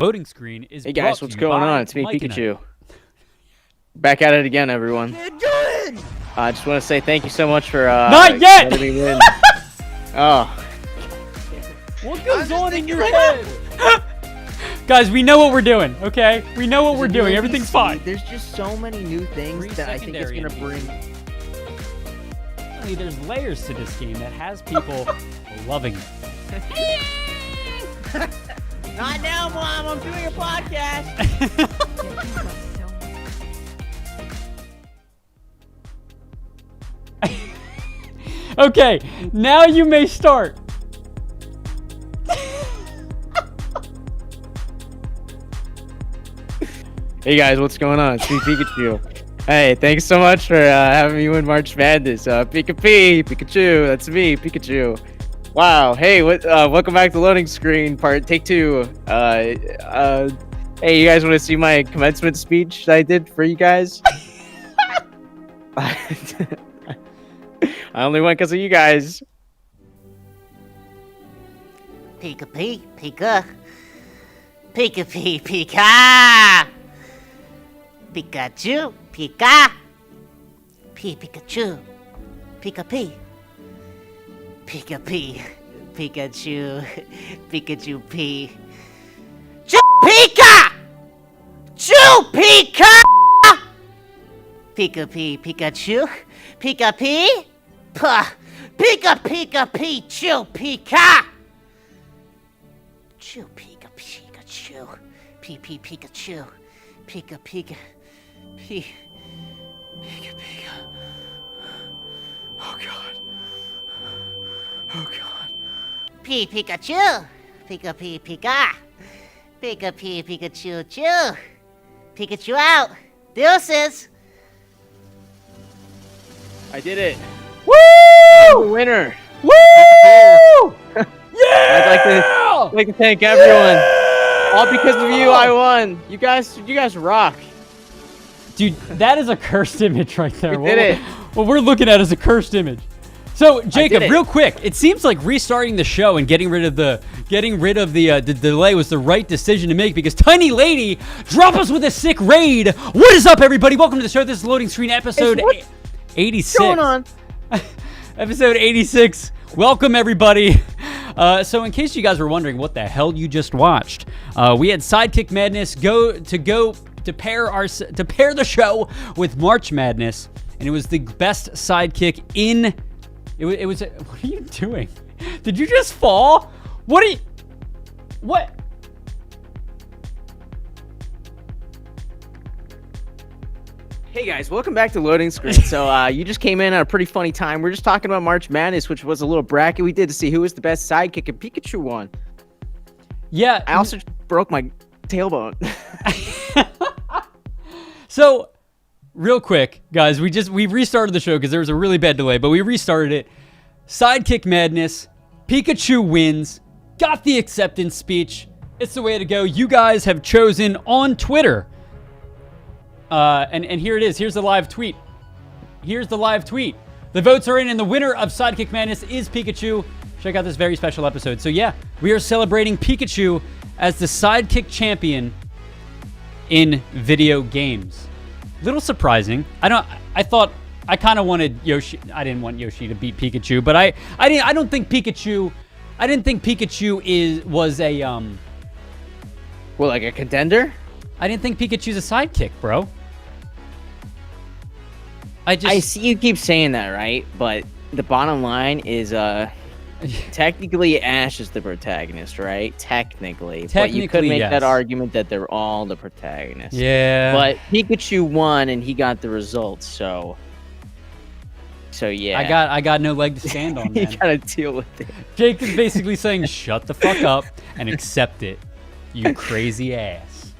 Loading Screen is Hey guys, brought what's to you going by on? It's me, Mike and I. Pikachu. Back at it again, everyone. Good. I just want to say thank you so much for Not yet! letting me win. Oh, What goes on in your head? Guys, we know what we're doing, okay? We know what we're doing. Everything's fine. There's just so many new things that I think it's gonna bring. There's layers to this game that has people loving it. Not now, Mom. I'm doing a podcast. Okay, now you may start. hey guys, what's going on? It's me, Pikachu. Hey, thanks so much for having me win March Madness. Pikachu, that's me, Pikachu. Wow. Hey, welcome back to Loading Screen Part Take 2. Hey, you guys want to see my commencement speech that I did for you guys? I only went because of you guys. Pika Pika Pika Pika Pika Pika Pikachu Pika Pikachu Pika Pika Pikachu Pikachu Pika Chu Pika Pikachu Pika Pika Pichu Pika Chu Pika Pikachu Pikachu Pika Pika Oh god. Pikachu Pika Pikachu Chu Pikachu out. Deuces. I did it. Woo! I'm the winner. Woo! Yeah! I'd like to thank everyone. All because of you, I won. You guys rock. Dude, that is a cursed image right there. We did it. What we're looking at is a cursed image. So, Jacob, it. real quick, it seems like restarting the show and getting rid of the delay was the right decision to make because Tiny Lady drop us with a sick raid. What is up, everybody? Welcome to the show. This is Loading Screen episode 86. What's going on? Episode 86. Welcome, everybody. So in case you guys were wondering what the hell you just watched, we had Sidekick Madness to pair the show with March Madness, and it was the best sidekick in. It was. What are you doing? Did you just fall? What? Hey guys, welcome back to Loading Screen. So you just came in at a pretty funny time. We're just talking about March Madness, which was a little bracket we did to see who was the best sidekick, and Pikachu won. Yeah. I also broke my tailbone. So, real quick, guys, we restarted the show because there was a really bad delay, but we restarted it. Sidekick Madness, Pikachu wins, got the acceptance speech. It's the way to go. You guys have chosen on Twitter. And here it is. Here's the live tweet. The votes are in, and the winner of Sidekick Madness is Pikachu. Check out this very special episode. So yeah, we are celebrating Pikachu as the Sidekick champion in video games. Little surprising. I thought I kind of wanted Yoshi. I didn't want Yoshi to beat Pikachu, but I don't think Pikachu was a Well, like a contender? I didn't think Pikachu's a sidekick, bro. I see you keep saying that, right? But the bottom line is, technically Ash is the protagonist, right? Technically. But you could make that argument that they're all the protagonists. Yeah. But Pikachu won and he got the results, so yeah. I got no leg to stand on, man. You gotta deal with it. Jake is basically saying, shut the fuck up and accept it, you crazy ass.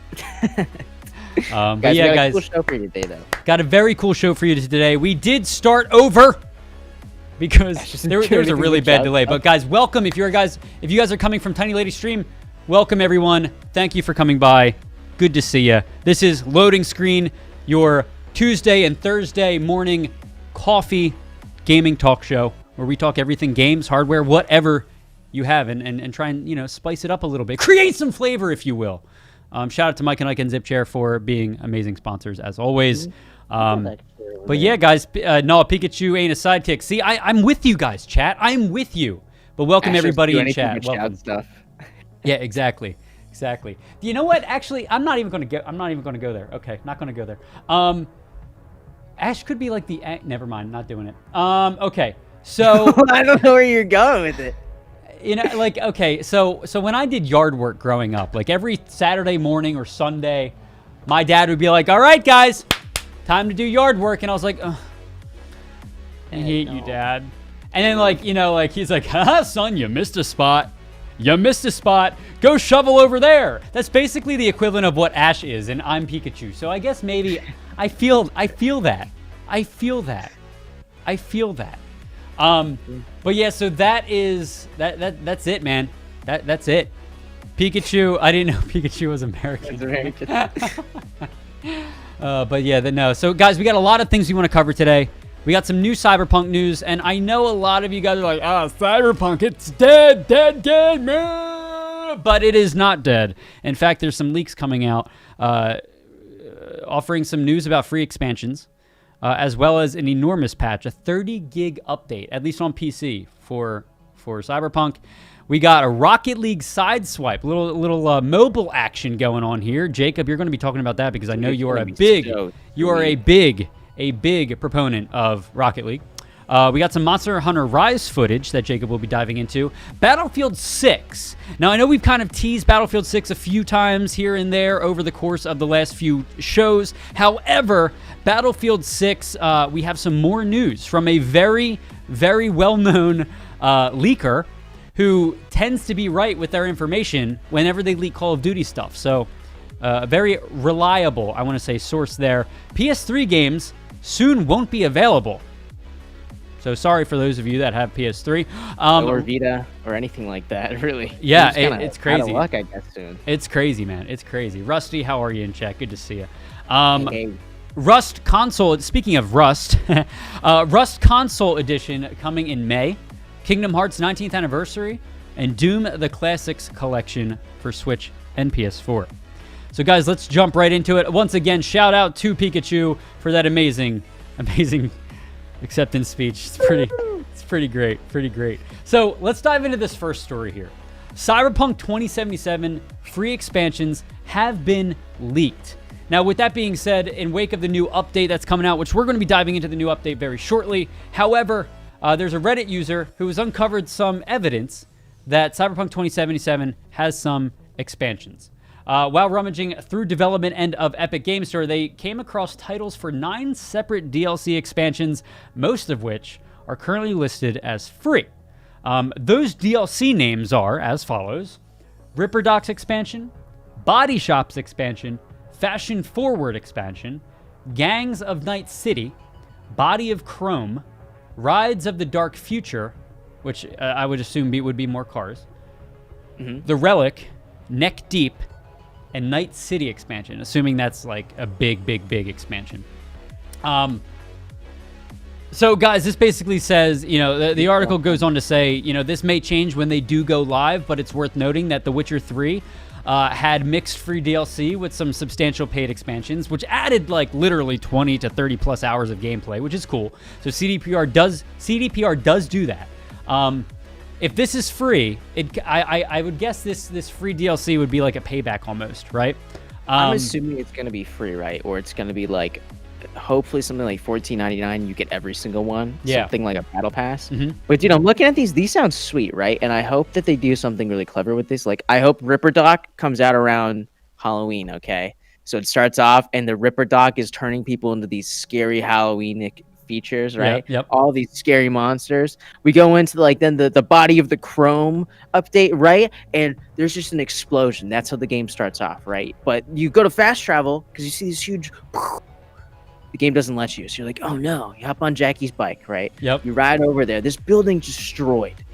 But yeah, guys, cool show for you today, though. Got a very cool show for you today. We did start over because there was a really bad delay. But guys, welcome. If you guys are coming from Tiny Lady Stream, welcome everyone. Thank you for coming by. Good to see you. This is Loading Screen, your Tuesday and Thursday morning coffee gaming talk show where we talk everything games, hardware, whatever you have, and try and spice it up a little bit, create some flavor, if you will. Shout out to Mike and Ike and Zip Chair for being amazing sponsors as always. But yeah, guys, no, Pikachu ain't a sidekick. See, I'm with you guys, chat. I'm with you. But welcome everybody in chat. Welcome. Stuff. Yeah, exactly. You know what? Actually, I'm not even going to go there. Okay, not going to go there. Ash could be like the. Never mind, not doing it. Okay, so I don't know where you're going with it. You know, like, okay, so when I did yard work growing up, like every Saturday morning or Sunday, my dad would be like, "All right, guys, time to do yard work," and I was like, "Ugh, I hate you, Dad." And then, like, you know, like he's like, "Haha, son, you missed a spot. Go shovel over there." That's basically the equivalent of what Ash is, and I'm Pikachu. So I guess maybe I feel that. But yeah, so that's it, man. That's it. Pikachu, I didn't know Pikachu was American. But yeah, no. So guys, we got a lot of things we want to cover today. We got some new Cyberpunk news, and I know a lot of you guys are like, Cyberpunk, it's dead game, man. But it is not dead. In fact, there's some leaks coming out offering some news about free expansions, as well as an enormous patch, a 30 gig update, at least on PC for Cyberpunk. We got a Rocket League sideswipe, little mobile action going on here. Jacob, you're going to be talking about that because I know you are a big proponent of Rocket League. We got some Monster Hunter Rise footage that Jacob will be diving into. Battlefield 6. Now, I know we've kind of teased Battlefield 6 a few times here and there over the course of the last few shows. However, Battlefield 6, we have some more news from a very, very well-known leaker who tends to be right with their information whenever they leak Call of Duty stuff. So, a very reliable, I want to say, source there. PS3 games soon won't be available. So sorry for those of you that have PS3. Or Vita or anything like that, really. Yeah, it's crazy. Out of luck, I guess, soon. It's crazy, man. It's crazy. Rusty, how are you in chat? Good to see you. Hey. Rust console, speaking of Rust, Rust console edition coming in May. Kingdom Hearts 19th anniversary. And Doom the Classics collection for Switch and PS4. So guys, let's jump right into it. Once again, shout out to Pikachu for that amazing acceptance speech. It's pretty great. So let's dive into this first story here. Cyberpunk 2077 free expansions have been leaked. Now, with that being said, in wake of the new update that's coming out, which we're going to be diving into the new update very shortly. However, there's a Reddit user who has uncovered some evidence that Cyberpunk 2077 has some expansions. While rummaging through development end of Epic Game Store, they came across titles for 9 separate DLC expansions, most of which are currently listed as free. Those DLC names are as follows: Ripper Docks expansion, Body Shops expansion, Fashion Forward expansion, Gangs of Night City, Body of Chrome, Rides of the Dark Future, which I would assume would be more cars, The Relic, Neck Deep, and Night City expansion, assuming that's like a big expansion. So guys, this basically says, you know, the article goes on to say, you know, this may change when they do go live, but it's worth noting that The Witcher 3 had mixed free DLC with some substantial paid expansions, which added like literally 20 to 30 plus hours of gameplay, which is cool. So CDPR does do that. If this is free, I would guess this free DLC would be like a payback almost, right? I'm assuming it's going to be free, right? Or it's going to be like, hopefully something like $14.99, you get every single one. Yeah. Something like a battle pass. But, you know, I'm looking at these sound sweet, right? And I hope that they do something really clever with this. Like, I hope Ripper Doc comes out around Halloween, okay? So it starts off, and the Ripper Doc is turning people into these scary Halloween features, right? Yep. All these scary monsters. We go into then the Body of the Chrome update, right? And there's just an explosion. That's how the game starts off, right? But you go to fast travel because you see this huge. The game doesn't let you, so you're like, oh no! You hop on Jackie's bike, right? Yep. You ride over there. This building destroyed,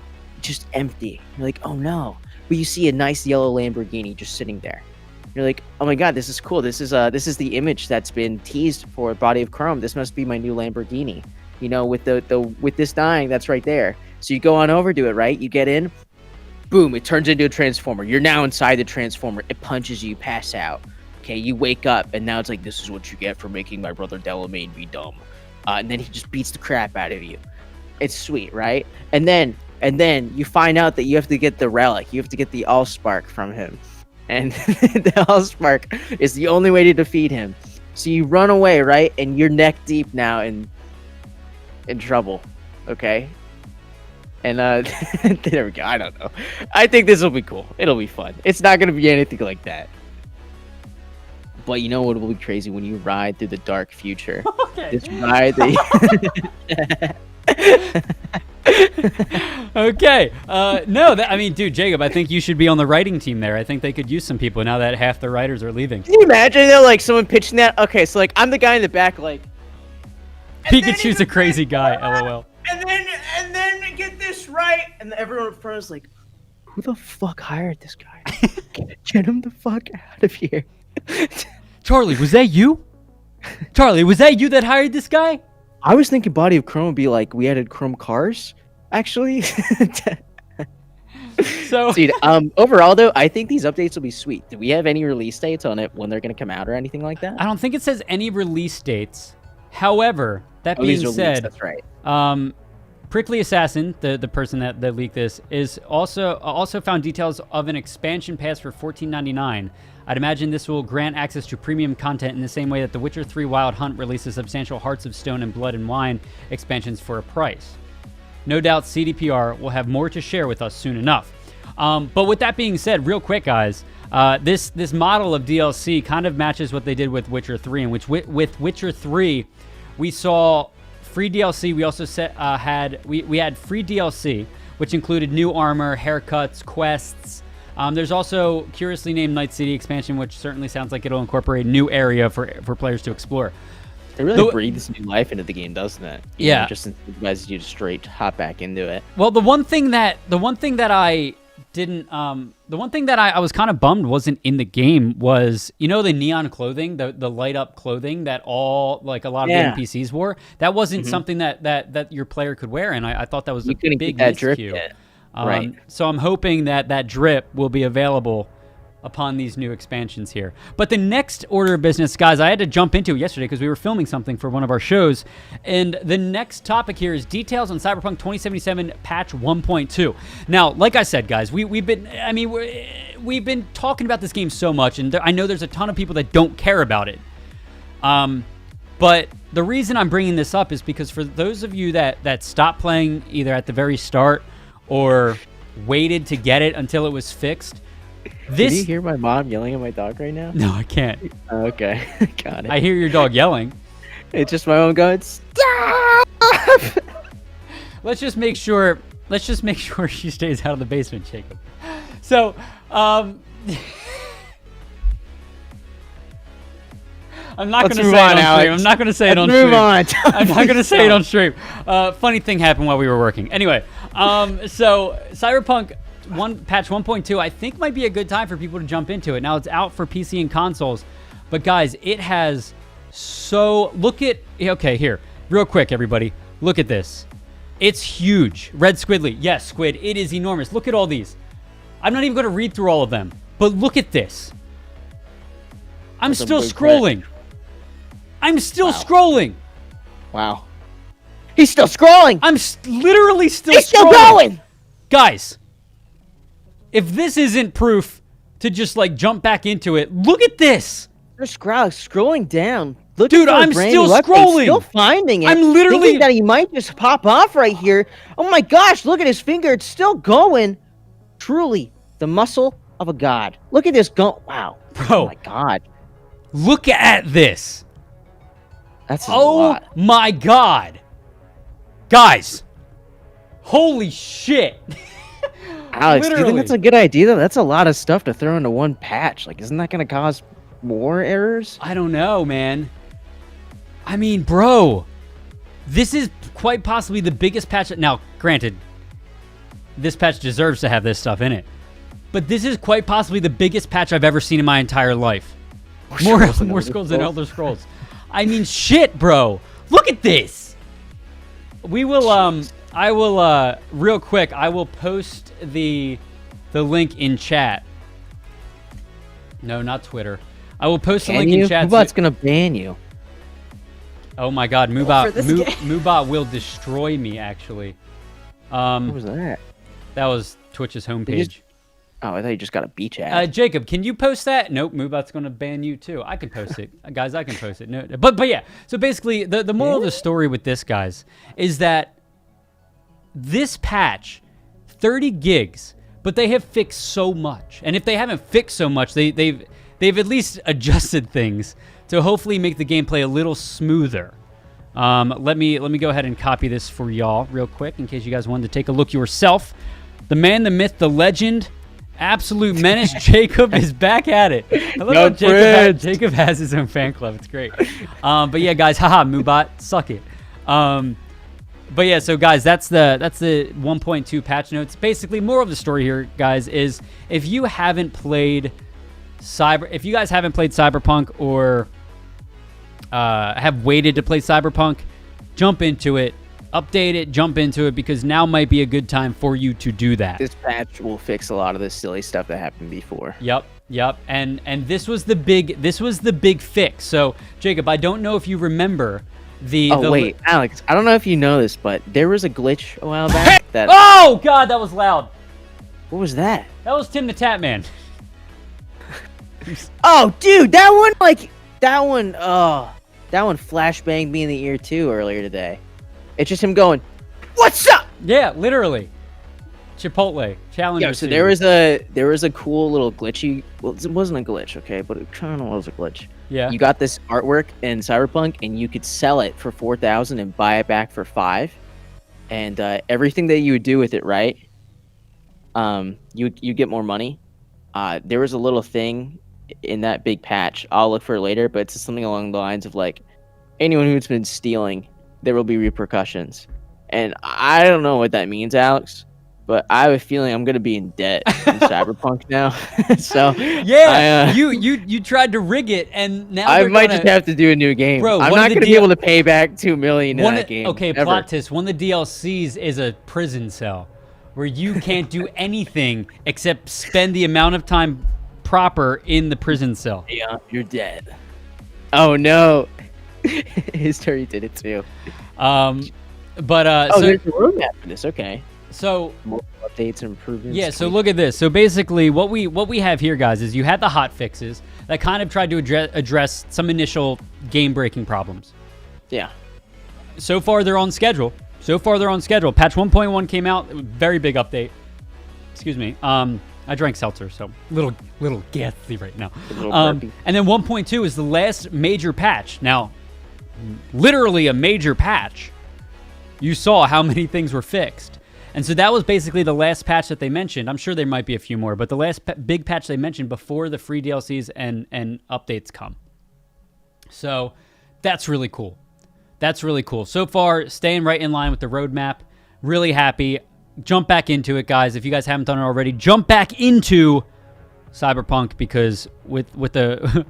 just empty. You're like, oh no! But you see a nice yellow Lamborghini just sitting there. You're like, oh my god, this is cool. This is the image that's been teased for Body of Chrome. This must be my new Lamborghini. You know, with with this dying that's right there. So you go on over to it, right? You get in, Boom, it turns into a transformer. You're now inside the transformer. It punches you, pass out. Okay, you wake up, and now it's like, this is what you get for making my brother Delamain be dumb. And then he just beats the crap out of you. It's sweet, right? And then you find out that you have to get the relic. You have to get the Allspark from him. And the Allspark is the only way to defeat him. So you run away, right? And you're neck deep now in trouble. Okay? And there we go. I don't know. I think this will be cool. It'll be fun. It's not gonna be anything like that. But you know what will be crazy when you ride through the dark future? Okay. Just ride the Okay. No, I mean, dude, Jacob, I think you should be on the writing team there. I think they could use some people now that half the writers are leaving. Can you imagine though, like someone pitching that? Okay, so like I'm the guy in the back, like Pikachu's a crazy guy, lol. and then get this right, and everyone in front is like, who the fuck hired this guy? Get him the fuck out of here. Charlie, was that you? Charlie, was that you that hired this guy? I was thinking Body of Chrome would be like we added Chrome cars, actually. So, Dude, overall though, I think these updates will be sweet. Do we have any release dates on it when they're gonna come out or anything like that? I don't think it says any release dates. However, that Oh, these being are leaks, said, that's right. Prickly Assassin, the person that leaked this, is also found details of an expansion pass for $14.99. I'd imagine this will grant access to premium content in the same way that The Witcher 3 Wild Hunt releases substantial Hearts of Stone and Blood and Wine expansions for a price. No doubt CDPR will have more to share with us soon enough. But with that being said, real quick, guys, this model of DLC kind of matches what they did with Witcher 3, in which with Witcher 3, we saw free DLC. We also we had free DLC, which included new armor, haircuts, quests. There's also curiously named Night City expansion, which certainly sounds like it'll incorporate a new area for players to explore. It really breathes new life into the game, doesn't it? You know, just incentivizes you to straight hop back into it. Well, the one thing that I didn't, the one thing that I was kind of bummed wasn't in the game was, you know, the neon clothing, the light up clothing that a lot of the NPCs wore. That wasn't something that your player could wear, and I thought that was a big miscue. Right. So I'm hoping that drip will be available upon these new expansions here. But the next order of business, guys, I had to jump into it yesterday because we were filming something for one of our shows. And the next topic here is details on Cyberpunk 2077 patch 1.2. Now, like I said, guys, we've been talking about this game so much, and I know there's a ton of people that don't care about it. But the reason I'm bringing this up is because for those of you that stopped playing either at the very start or waited to get it until it was fixed, Can you hear my mom yelling at my dog right now? No, I can't. Oh, okay. Got it. I hear your dog yelling. It's just my own going, stop! Let's just make sure she stays out of the basement, Jacob. So, I'm not going to say it on stream. I'm not going to say it on stream. I'm not going to say it on stream. Funny thing happened while we were working. Anyway, so Cyberpunk patch 1.2, I think might be a good time for people to jump into it. Now it's out for PC and consoles, but guys, it has okay, here, real quick, everybody, look at this. It's huge. Red Squidly, yes, Squid, it is enormous. Look at all these. I'm not even going to read through all of them, but look at this. I'm still scrolling. I'm still scrolling. Wow. He's still scrolling. I'm literally still He's scrolling. still going. Guys, if this isn't proof to just like jump back into it, look at this. You're scrolling down. Look, dude, I'm still scrolling. Still finding it. I'm literally thinking that he might just pop off right here. Oh my gosh, look at his finger. It's still going. Truly, the muscle of a god. Look at this go. Wow. Bro. Oh my god. Look at this. That's a lot. Oh my god. Guys. Holy shit. Alex, do you Literally. think that's a good idea though? That's a lot of stuff to throw into one patch. Like, isn't that going to cause more errors? I don't know, man. I mean, bro, this is quite possibly the biggest patch. Now, granted, this patch deserves to have this stuff in it, but this is quite possibly the biggest patch I've ever seen in my entire life. More scrolls than Elder Scrolls. I mean, shit, bro. Look at this. We will, I will, real quick, I will post the the link in chat. No, not Twitter. I will post the Can link you? in chat. Mubot's gonna ban you. Oh my God, For Mubot, this game. Mubot will destroy me. Actually, What was that? that was Twitch's Did you homepage. Oh, I thought you just got a beach ad. Jacob, can you post that? Nope, Mubot's gonna ban you too. I can post it, guys. I can post it. No, but yeah. So basically, the moral of the story with this, guys, is that this patch, 30 gigs, but they have fixed so much. And if they haven't fixed so much, they've at least adjusted things to hopefully make the gameplay a little smoother. Let me go ahead and copy this for y'all real quick in case you guys wanted to take a look yourself. The man, the myth, the legend, absolute menace, Jacob is back at it. I love how Jacob has his own fan club. It's great. But yeah, guys, haha, Mubot, suck it. But yeah, so guys, that's the 1.2 patch notes. Basically, more of the story here, guys, is if you guys haven't played Cyberpunk or have waited to play Cyberpunk, jump into it, update it, jump into it, because now might be a good time for you to do that. This patch will fix a lot of this silly stuff that happened before. Yep. And this was the big fix. So Jacob, I don't know if you remember wait, Alex, I don't know if you know this, but there was a glitch a while back that. Oh God, that was loud. What was that? That was Tim the Tap Man. Oh, dude, that one flashbanged me in the ear too earlier today. It's just him going, "What's up?" Yeah, literally. Chipotle challenge. Yeah, so there was a cool little glitchy. Well, it wasn't a glitch, okay, but it kind of was a glitch. Yeah. You got this artwork in Cyberpunk, and you could sell it for 4,000 and buy it back for 5. And everything that you would do with it, right? You get more money. There was a little thing in that big patch. I'll look for it later, but it's something along the lines of like, anyone who's been stealing, there will be repercussions. And I don't know what that means, Alex, but I have a feeling I'm gonna be in debt in Cyberpunk now. So yeah, you tried to rig it, and now I might just have to do a new game. Bro, I'm not gonna be able to pay back $2 million in that game. Okay, ever. plot twist. One of the DLCs is a prison cell where you can't do anything except spend the amount of time proper in the prison cell. Yeah, you're dead. Oh no. History did it too. So there's a roadmap for this. Okay. So more updates and improvements. Yeah, so look at this. So basically what we have here, guys, is you had the hot fixes that kind of tried to address some initial game-breaking problems. Yeah. So far they're on schedule. Patch 1.1 came out, very big update. Excuse me. I drank seltzer, so little gassy right now. And then 1.2 is the last major patch. Now, literally a major patch. You saw how many things were fixed. And so that was basically the last patch that they mentioned. I'm sure there might be a few more, but the last big patch they mentioned before the free DLCs and updates come. So that's really cool. So far, staying right in line with the roadmap. Really happy. Jump back into it, guys. If you guys haven't done it already, jump back into Cyberpunk, because with the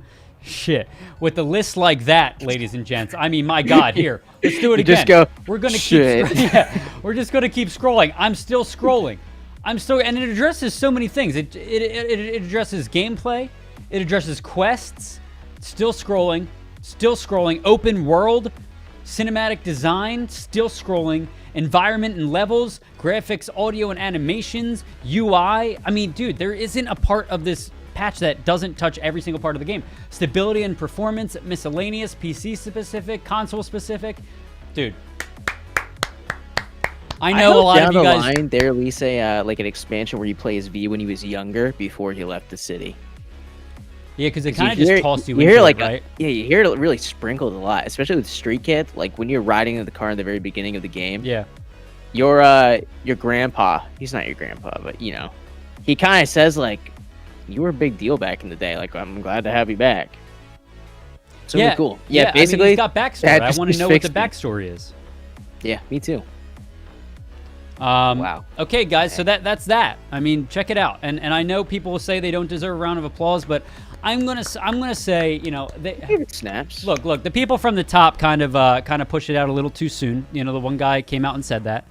with the list like that, ladies and gents, I mean, my God, here, let's do it again. Just go, we're gonna shit. we're just gonna keep scrolling. I'm still scrolling. And it addresses so many things. It addresses gameplay. It addresses quests. Still scrolling. Open world, cinematic design. Still scrolling. Environment and levels, graphics, audio and animations, UI. I mean, dude, there isn't a part of this patch that doesn't touch every single part of the game. Stability and performance, miscellaneous, PC specific, console specific. Dude, I know a lot of you guys. Down the line, they release a like an expansion where you play as V when he was younger before he left the city. Yeah, because it kind of just tossed you you into hear like it, right? you hear it really sprinkled a lot, especially with Street Kid. Like when you're riding in the car in the very beginning of the game. Yeah. Your grandpa, he's not your grandpa, but you know, he kind of says like, "You were a big deal back in the day. Like I'm glad to have you back." So yeah, cool. Yeah, Yeah, basically, I mean, he's got backstory. I want to know what the backstory is. Yeah, me too. Wow. Okay, guys. So that's that. I mean, check it out. And I know people will say they don't deserve a round of applause, but I'm gonna say, you know, snaps. Look. The people from the top kind of pushed it out a little too soon. You know, the one guy came out and said that.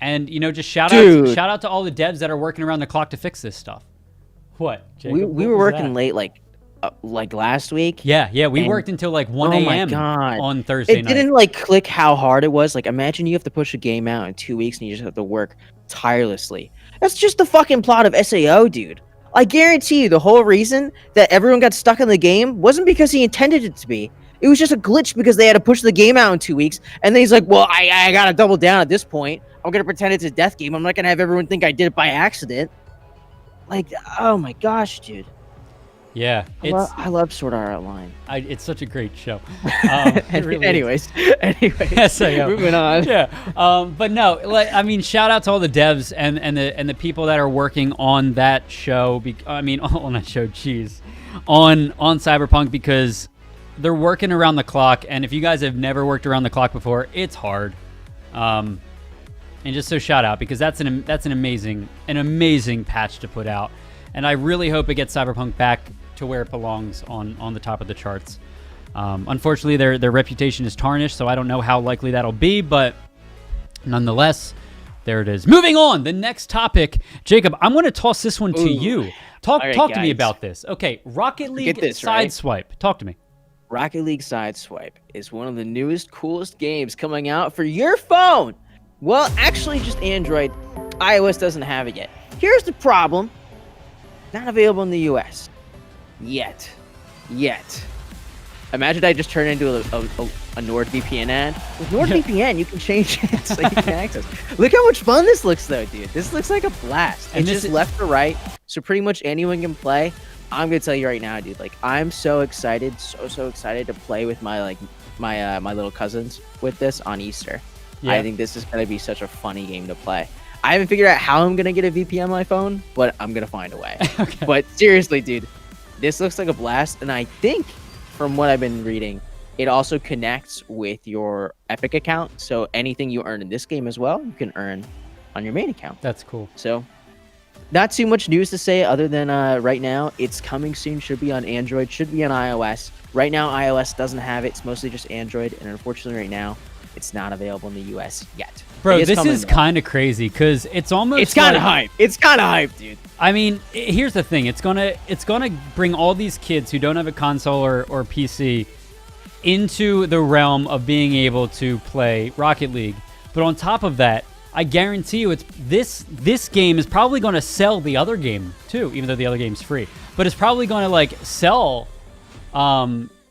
And just shout out to all the devs that are working around the clock to fix this stuff. What? Jacob, We what were was working that? late, like last week. Yeah, we and- worked until like 1 Oh my a.m. God. on Thursday It night. didn't like click how hard it was. Like, imagine you have to push a game out in 2 weeks and you just have to work tirelessly. That's just the fucking plot of SAO, dude. I guarantee you, the whole reason that everyone got stuck in the game wasn't because he intended it to be. It was just a glitch because they had to push the game out in 2 weeks. And then he's like, well, I gotta double down at this point. I'm gonna pretend it's a death game. I'm not gonna have everyone think I did it by accident. Like, oh my gosh, dude. Yeah, I love Sword Art Online. it's such a great show. It really is. anyways, SAO. moving on. Yeah, but no, shout out to all the devs and the people that are working on that show. On that show, on Cyberpunk, because they're working around the clock. And if you guys have never worked around the clock before, it's hard. And just so shout out, because that's an amazing patch to put out, and I really hope it gets Cyberpunk back to where it belongs on the top of the charts. Unfortunately, their reputation is tarnished, so I don't know how likely that'll be, but nonetheless, there it is. Moving on, the next topic, Jacob. I'm going to toss this one to you. Talk right, to me guys. about this. Okay, Rocket League this, right? Sideswipe. Talk to me. Rocket League Sideswipe is one of the newest, coolest games coming out for your phone. Well, actually, just Android. iOS doesn't have it yet. Here's the problem. Not available in the US. Yet. Imagine I just turn into a NordVPN ad. With NordVPN, you can change it so you can access. Look how much fun this looks, though, dude. This looks like a blast. And It's this just is- left to right, so pretty much anyone can play. I'm gonna tell you right now, dude. Like, I'm so excited, so excited to play with my my little cousins with this on Easter. Yeah. I think this is gonna be such a funny game to play. I haven't figured out how I'm gonna get a VPN on my phone, but I'm gonna find a way. Okay. But seriously, dude, this looks like a blast, and I think from what I've been reading, it also connects with your Epic account. So anything you earn in this game as well, you can earn on your main account. That's cool. So not too much news to say other than right now it's coming soon. Should be on Android, should be on iOS. Right now iOS doesn't have it. It's mostly just Android, and unfortunately right now it's not available in the US yet. Bro, It this coming, is though. kind of crazy because it's almost It's kind of like- hype. It's kind of hype, dude. I mean, here's the thing. It's gonna bring all these kids who don't have a console or PC into the realm of being able to play Rocket League. But on top of that, I guarantee you, this game is probably going to sell the other game too, even though the other game's free. But it's probably going to sell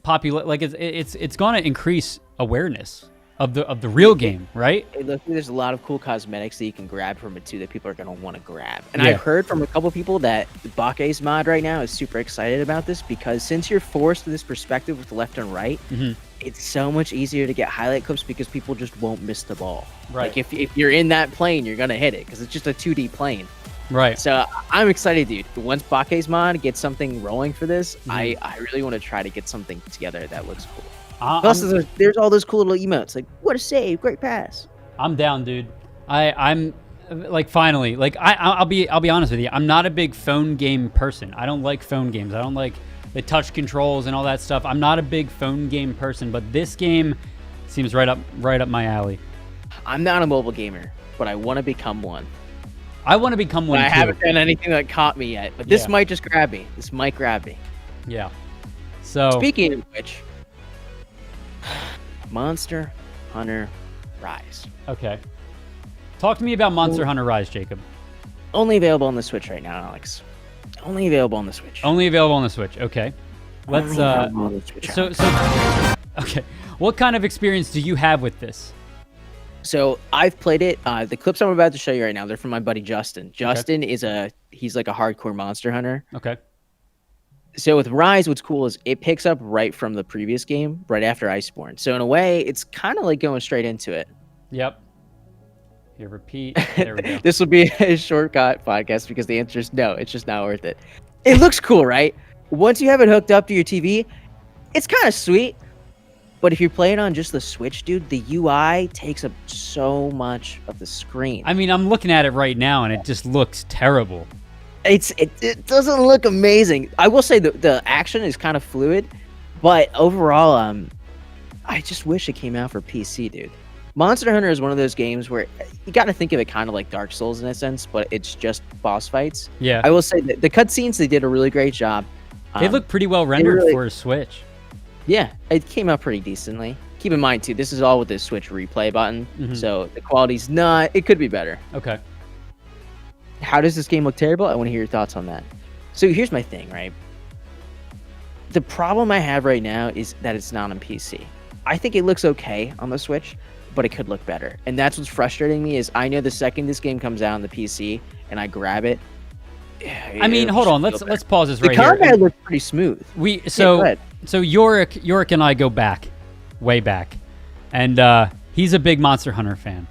it's going to increase awareness of the real game, right? Hey, look, there's a lot of cool cosmetics that you can grab from it too that people are going to want to grab. And Yeah. I've heard from a couple people that the Bake's mod right now is super excited about this because since you're forced to this perspective with left and right, Mhm. it's so much easier to get highlight clips because people just won't miss the ball. Right. Like if you're in that plane, you're going to hit it because it's just a 2D plane. Right. So I'm excited, dude. Once Bake's mod gets something rolling for this, Mhm. I really want to try to get something together that looks cool. I'm- Plus, there's all those cool little emotes like "What a save! Great pass!" I'm down, dude. I'm finally I'll be honest with you. I'm not a big phone game person. I don't like phone games. I don't like the touch controls and all that stuff. I'm not a big phone game person, but this game seems right up my alley. I'm not a mobile gamer, but I want to become one. I want to become one But I too. haven't done anything that caught me yet. But this Yeah. might just grab me. This might grab me. Yeah. So Speaking of which, Monster Hunter Rise. okay. Talk to me about Monster Hunter Rise, Jacob. Only available on the Switch right now, Alex. Only available on the Switch. Only available on the Switch. Okay. Let's Only available on the Switch, so okay. What kind of experience do you have with this? So I've played it. The clips I'm about to show you right now, they're from my buddy Justin. Justin he's like a hardcore Monster Hunter. Okay. So with Rise, what's cool is it picks up right from the previous game, right after Iceborne. So in a way, it's kind of like going straight into it. Yep. Here, repeat. There we go. This will be a shortcut podcast because the answer is no. It's just not worth it. It looks cool, right? Once you have it hooked up to your TV, it's kind of sweet. But if you're playing on just the Switch, dude, the UI takes up so much of the screen. I mean, I'm looking at it right now, and it just looks terrible. It doesn't look amazing. I will say the action is kind of fluid, but overall, I just wish it came out for PC, dude. Monster Hunter is one of those games where you got to think of it kind of like Dark Souls in a sense, but it's just boss fights. Yeah. I will say that the cutscenes, they did a really great job. They look pretty well rendered really- for a Switch. Yeah, it came out pretty decently. Keep in mind too, this is all with the Switch replay button, so the quality's not. It could be better. Okay. How does this game look terrible? I want to hear your thoughts on that. So here's my thing, right? The problem I have right now is that it's not on PC. I think it looks okay on the Switch, but it could look better. And that's what's frustrating me is I know the second this game comes out on the PC and I grab it. I mean, hold on. Let's pause this right here. The here. combat looks pretty smooth. So Yorick and I go back, way back, and he's a big Monster Hunter fan.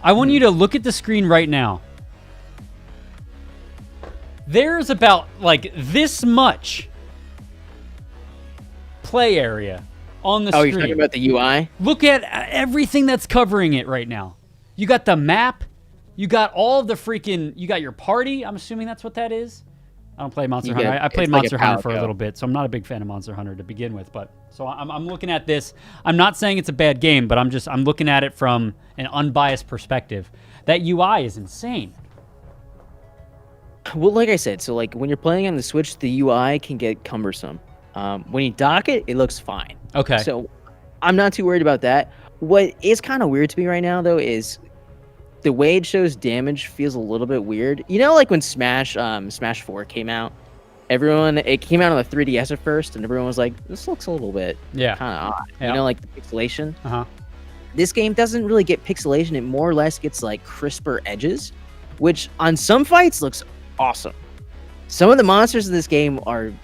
I want you to look at the screen right now. There's about like this much play area on the screen. You're talking about the UI? Look at everything that's covering it right now. You got the map. You got all the freaking. You got your party. I'm assuming that's what that is. I don't play Monster Hunter. I played Monster Hunter for a little bit, so I'm not a big fan of Monster Hunter to begin with. But so I'm looking at this. I'm not saying it's a bad game, but I'm looking at it from an unbiased perspective. That UI is insane. Well, like I said, so like when you're playing on the Switch, the UI can get cumbersome. When you dock it, it looks fine. Okay. So I'm not too worried about that. What is kind of weird to me right now, though, is the way it shows damage feels a little bit weird. You know, like when Smash 4 came out, it came out on the 3DS at first, and everyone was like, "This looks a little bit kind of odd." Yeah. You know, like the pixelation. This game doesn't really get pixelation; it more or less gets like crisper edges, which on some fights looks awesome. Some of the monsters in this game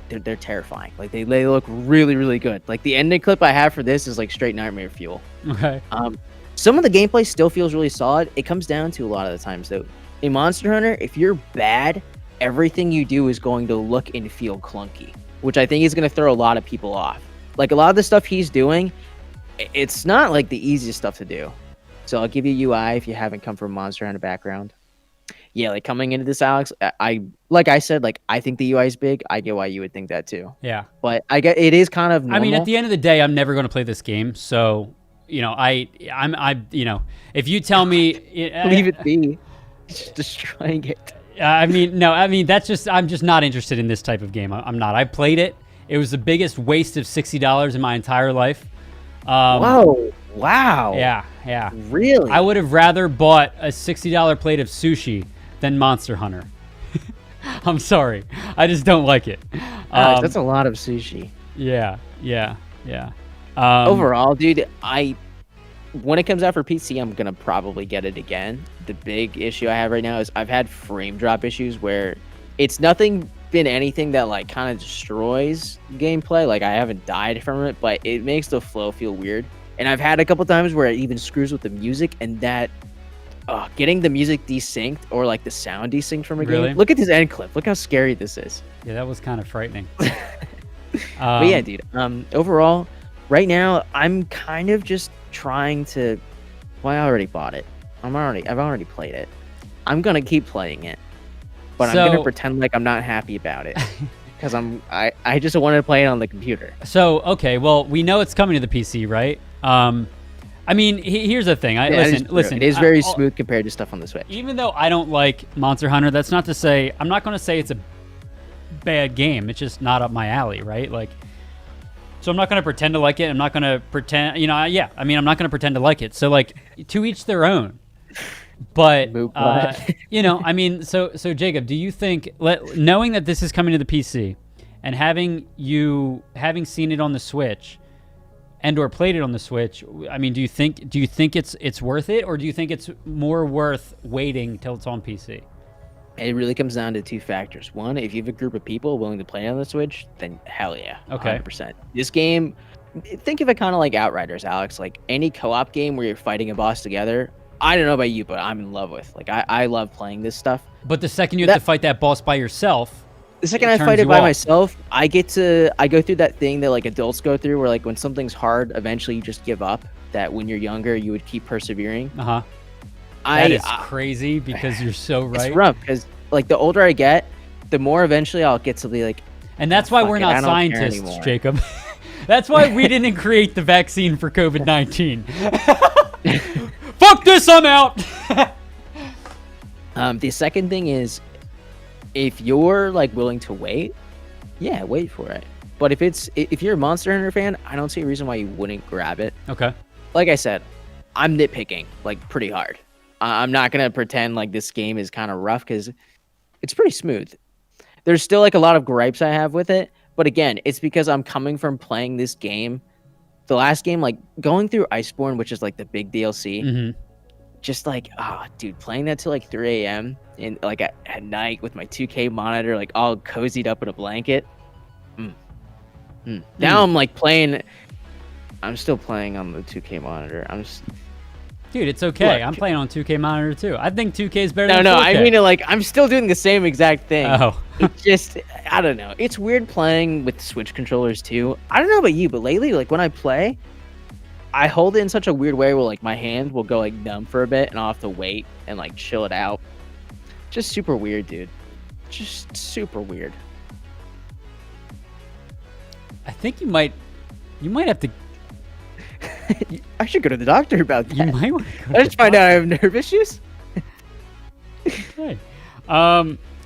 they're terrifying. Like they look really, really good. Like the ending clip I have for this is like straight nightmare fuel. Okay. Some of the gameplay still feels really solid. It comes down to a lot of the times though. In Monster Hunter, if you're bad, everything you do is going to look and feel clunky, which I think is going to throw a lot of people off. Like a lot of the stuff he's doing, it's not like the easiest stuff to do. So I'll give you UI if you haven't come from a Monster Hunter background. Yeah, like coming into this, Alex, I think the UI is big. I get why you would think that too. Yeah. But I get it is kind of normal. I mean, at the end of the day, I'm never going to play this game. So, you know, if you tell me, leave it be, just destroying it. I'm just not interested in this type of game. I'm not. I played it. It was the biggest waste of $60 in my entire life. Wow. Yeah. Really? I would have rather bought a $60 plate of sushi than Monster Hunter. I'm sorry. I just don't like it. That's a lot of sushi. Yeah. Overall, dude, when it comes out for PC, I'm going to probably get it again. The big issue I have right now is I've had frame drop issues where it's been anything that like kind of destroys gameplay. Like I haven't died from it, but it makes the flow feel weird. And I've had a couple times where it even screws with the music, and that getting the music desynced or like the sound desynced from a game. Look at this end clip. Look how scary this is. Yeah, that was kind of frightening. But yeah, dude. Overall, right now I'm kind of just trying to. Well, I already bought it. I've already played it. I'm gonna keep playing it, but I'm gonna pretend like I'm not happy about it. Because I just wanted to play it on the computer. So, okay, well, we know it's coming to the PC, right? I mean, here's the thing. Listen. It is very smooth compared to stuff on the Switch. Even though I don't like Monster Hunter, that's not to say I'm not going to say it's a bad game. It's just not up my alley, right? Like, so I'm not going to pretend to like it. I'm not going to pretend, I'm not going to pretend to like it. So, like, to each their own. But so Jacob, do you think, knowing that this is coming to the PC, and having seen it on the Switch, and or played it on the Switch, I mean, do you think it's worth it, or do you think it's more worth waiting till it's on PC? It really comes down to two factors. One, if you have a group of people willing to play it on the Switch, then hell yeah, okay, 100%. This game, think of it kind of like Outriders, Alex. Like any co-op game where you're fighting a boss together. I don't know about you, but I'm in love with. Like, I love playing this stuff. But the second you have to fight that boss by yourself, the second I fight it by myself, I go through that thing that like adults go through, where like when something's hard, eventually you just give up. That when you're younger, you would keep persevering. That is crazy because you're so right. It's rough because like the older I get, the more eventually I'll get to be like. And that's why we're not scientists, Jacob. That's why we didn't create the vaccine for COVID-19. fuck this, I'm out. The second thing is, if you're like willing to wait, yeah, wait for it. But if you're a Monster Hunter fan, I don't see a reason why you wouldn't grab it. Okay. Like I said, I'm nitpicking like pretty hard. I'm not gonna pretend like this game is kind of rough because it's pretty smooth. There's still like a lot of gripes I have with it, but again, it's because I'm coming from playing this game. The last game, like going through Iceborne, which is like the big DLC. Mm-hmm. Just like, dude, playing that till like 3 a.m. and like at night with my 2K monitor, like all cozied up in a blanket. Now I'm like playing. I'm still playing on the 2K monitor. Dude, it's okay. Look. I'm playing on 2K monitor too. I think 2K is better than 4K. No, I mean like I'm still doing the same exact thing. Oh. It's just, I don't know. It's weird playing with Switch controllers too. I don't know about you, but lately, like when I play, I hold it in such a weird way where like my hand will go like numb for a bit and I'll have to wait and like chill it out. Just super weird, dude. Just super weird. I think you might have to. I should go to the doctor about that. You might want to go I just find out I have nerve issues. Okay.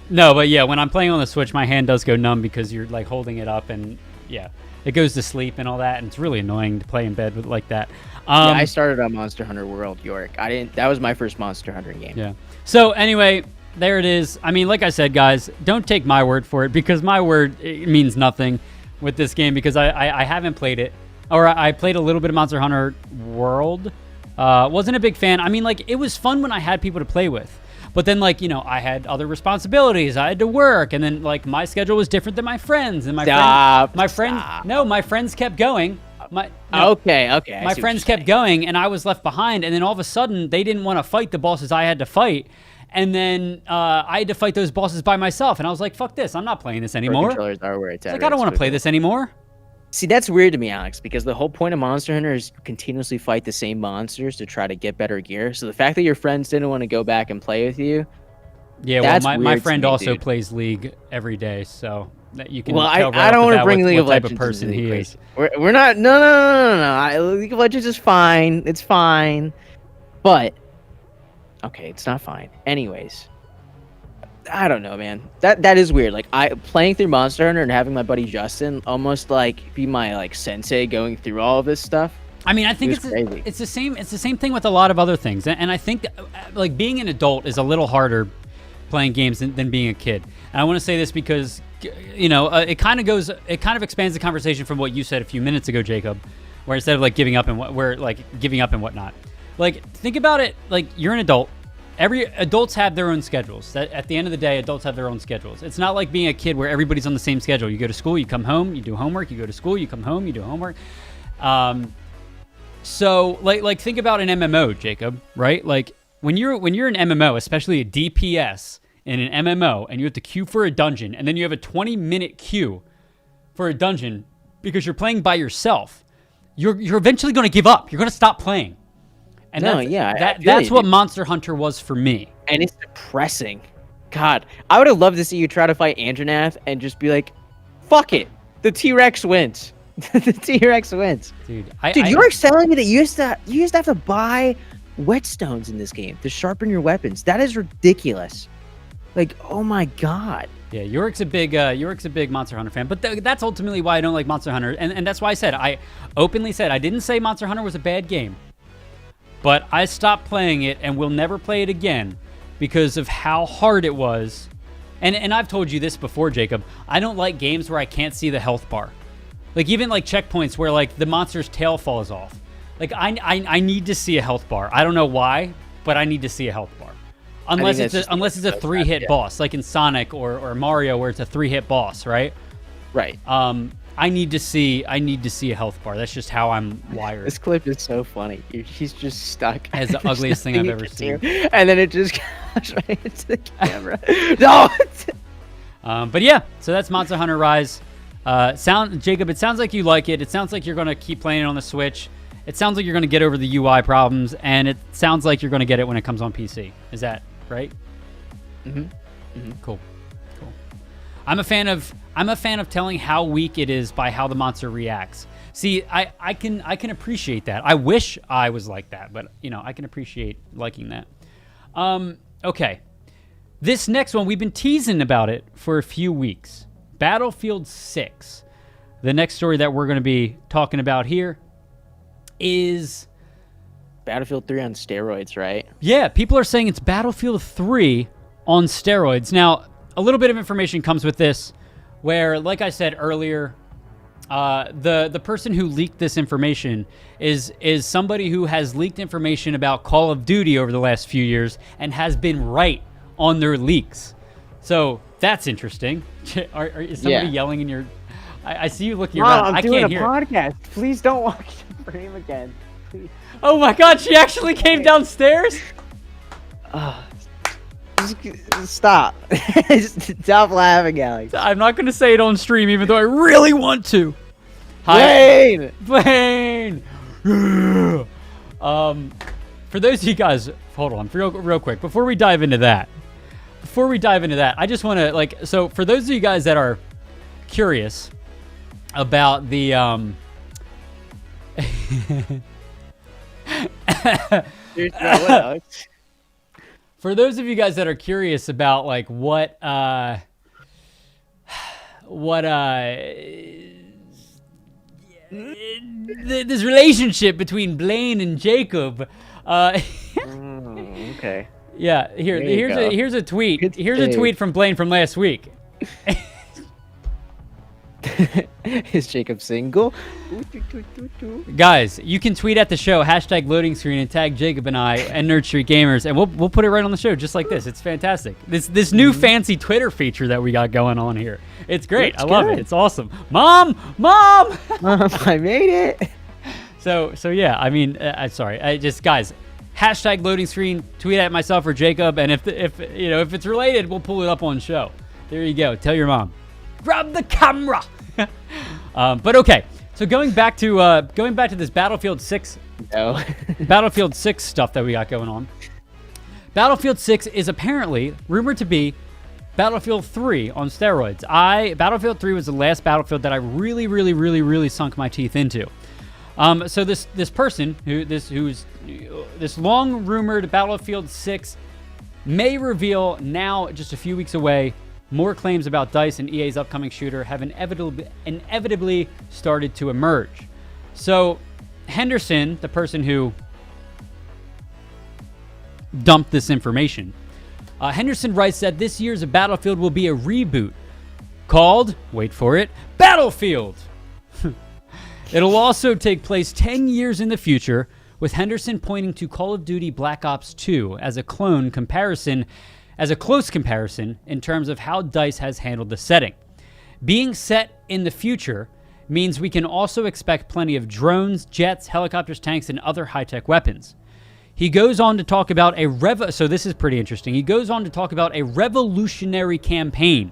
No, but yeah, when I'm playing on the Switch, my hand does go numb because you're like holding it up and yeah, it goes to sleep and all that, and it's really annoying to play in bed with like that. Yeah, I started on Monster Hunter World, York. That was my first Monster Hunter game. Yeah. So anyway, there it is. I mean, like I said, guys, don't take my word for it because my word it means nothing with this game because I haven't played it. Or I played a little bit of Monster Hunter World. Wasn't a big fan. I mean, like, it was fun when I had people to play with. But then, like, you know, I had other responsibilities. I had to work. And then, like, my schedule was different than my friends. And my friends kept going. Okay. My friends kept going, and I was left behind. And then all of a sudden, they didn't want to fight the bosses I had to fight. And then I had to fight those bosses by myself. And I was like, fuck this. I'm not playing this anymore. Controllers are where it's at. Like, I don't want to play this anymore. See, that's weird to me, Alex, because the whole point of Monster Hunter is continuously fight the same monsters to try to get better gear. So the fact that your friends didn't want to go back and play with you, yeah, well, my friend also plays League every day, so that you can. Well, tell I don't want to bring League of what type Legends of person into the he is. We're not. No. League of Legends is fine. It's fine, but okay, it's not fine. Anyways. I don't know, man. That is weird. Like playing through Monster Hunter and having my buddy Justin almost like be my like sensei going through all of this stuff. I mean, I think it's the same. It's the same thing with a lot of other things, and I think like being an adult is a little harder playing games than being a kid. And I want to say this because you know it kind of expands the conversation from what you said a few minutes ago, Jacob, where instead of like giving up and whatnot, like think about it. Like you're an adult. Adults have their own schedules. At the end of the day, adults have their own schedules. It's not like being a kid where everybody's on the same schedule. You go to school, you come home, you do homework. You go to school, you come home, you do homework. So like think about an MMO, Jacob, right? Like when you're an MMO, especially a DPS in an MMO, and you have to queue for a dungeon, and then you have a 20-minute queue for a dungeon because you're playing by yourself, you're eventually going to give up. You're going to stop playing. And that's what Monster Hunter was for me. And it's depressing. God, I would have loved to see you try to fight Andronath and just be like, fuck it. The T-Rex wins. The T-Rex wins. Dude, you're telling me that you used to have to buy whetstones in this game to sharpen your weapons. That is ridiculous. Like, oh my God. Yeah, Yorick's a big Monster Hunter fan, but that's ultimately why I don't like Monster Hunter. And that's why I openly said, I didn't say Monster Hunter was a bad game. But I stopped playing it and will never play it again because of how hard it was. And I've told you this before, Jacob. I don't like games where I can't see the health bar. Like even like checkpoints where like the monster's tail falls off. Like I need to see a health bar. I don't know why, but I need to see a health bar. Unless it's a 3-hit boss, like in Sonic or Mario where it's a 3-hit boss, right? Right. I need to see a health bar. That's just how I'm wired. This clip is so funny. He's just stuck. It's the ugliest thing I've ever seen. And then it just goes right into the camera. No. But yeah, so that's Monster Hunter Rise. Jacob, it sounds like you like it. It sounds like you're going to keep playing it on the Switch. It sounds like you're going to get over the UI problems, and it sounds like you're going to get it when it comes on PC. Is that right? Mm-hmm. Cool. I'm a fan of telling how weak it is by how the monster reacts. See, I can appreciate that. I wish I was like that, but you know, I can appreciate liking that. Okay. This next one, we've been teasing about it for a few weeks. Battlefield 6. The next story that we're going to be talking about here is Battlefield 3 on steroids, right? Yeah, people are saying it's Battlefield 3 on steroids. Now, a little bit of information comes with this, where, like I said earlier, the person who leaked this information is somebody who has leaked information about Call of Duty over the last few years and has been right on their leaks. So that's interesting. Is somebody yelling in your... I see you looking around. I can't hear. I'm doing a podcast. Please don't walk the frame again. Please. Oh my God, she actually came downstairs? Stop. Stop laughing, Alex. I'm not going to say it on stream, even though I really want to. Blaine! Blaine! For those of you guys, hold on, real quick, before we dive into that, I just want to, so for those of you guys that are curious about the, for those of you guys that are curious about like what this relationship between Blaine and Jacob, okay. Yeah, here's a tweet. Here's a tweet from Blaine from last week. Is Jacob single? Guys, you can tweet at the show #loading screen and tag Jacob and I and Nerd Street Gamers, and we'll put it right on the show just like this. It's fantastic. This new fancy Twitter feature that we got going on here. It's great. I love it. It's awesome. Mom, I made it. So yeah. I mean, I'm sorry. I just guys. #loading screen. Tweet at myself or Jacob, and if it's related, we'll pull it up on show. There you go. Tell your mom. Grab the camera. But okay, so going back to this Battlefield 6, Battlefield 6 stuff that we got going on. Battlefield 6 is apparently rumored to be Battlefield 3 on steroids. Battlefield 3 was the last Battlefield that I really sunk my teeth into. So this person who's this long rumored Battlefield 6 may reveal now, just a few weeks away. More claims about DICE and EA's upcoming shooter have inevitably started to emerge. So, Henderson, the person who dumped this information, Henderson writes that this year's Battlefield will be a reboot called, wait for it, Battlefield. It'll also take place 10 years in the future, with Henderson pointing to Call of Duty Black Ops 2 as a close comparison in terms of how DICE has handled the setting. Being set in the future means we can also expect plenty of drones, jets, helicopters, tanks, and other high-tech weapons. He goes on to talk about so this is pretty interesting. He goes on to talk about a revolutionary campaign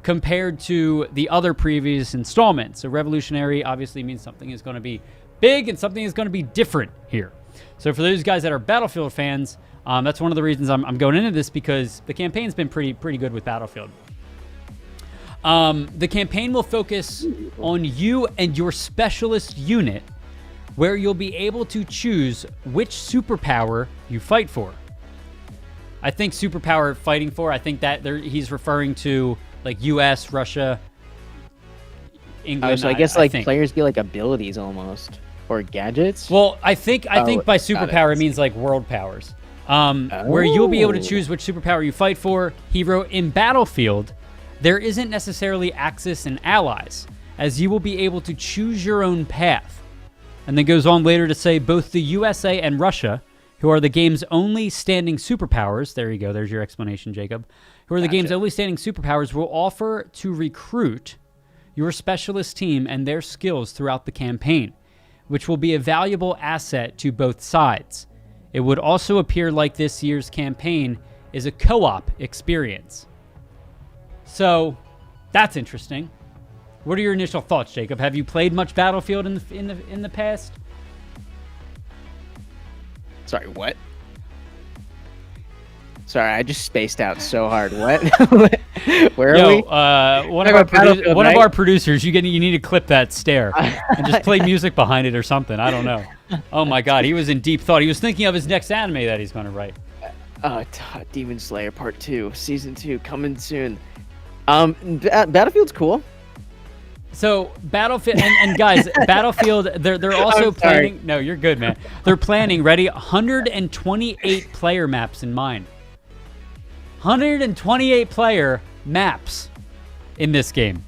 compared to the other previous installments. So revolutionary obviously means something is going to be big and something is going to be different here. So for those guys that are Battlefield fans, that's one of the reasons I'm going into this, because the campaign's been pretty good with Battlefield. The campaign will focus on you and your specialist unit, where you'll be able to choose which superpower you fight for. I think superpower fighting for, I think that he's referring to like US, Russia, England. So I guess players get like abilities almost, or gadgets. Well, I think by superpower it means like world powers. Where you'll be able to choose which superpower you fight for. He wrote, in Battlefield, there isn't necessarily Axis and allies, as you will be able to choose your own path. And then goes on later to say both the USA and Russia, who are the game's only standing superpowers, there you go, there's your explanation, Jacob, who are the game's only standing superpowers, will offer to recruit your specialist team and their skills throughout the campaign, which will be a valuable asset to both sides. It would also appear like this year's campaign is a co-op experience. So, that's interesting. What are your initial thoughts, Jacob? Have you played much Battlefield in the past? Sorry, what? Sorry, I just spaced out so hard. What? Where are Yo, we? one Talking about Battlefield, of right? our producers, you need to clip that stare and just play music behind it or something. I don't know. Oh my God, he was in deep thought. He was thinking of his next anime that he's going to write. Demon Slayer Part 2, Season 2, coming soon. Battlefield's cool. So Battlefield and guys, Battlefield, they're also planning. No, you're good, man. They're planning 128 player maps in mind. 128 player maps in this game.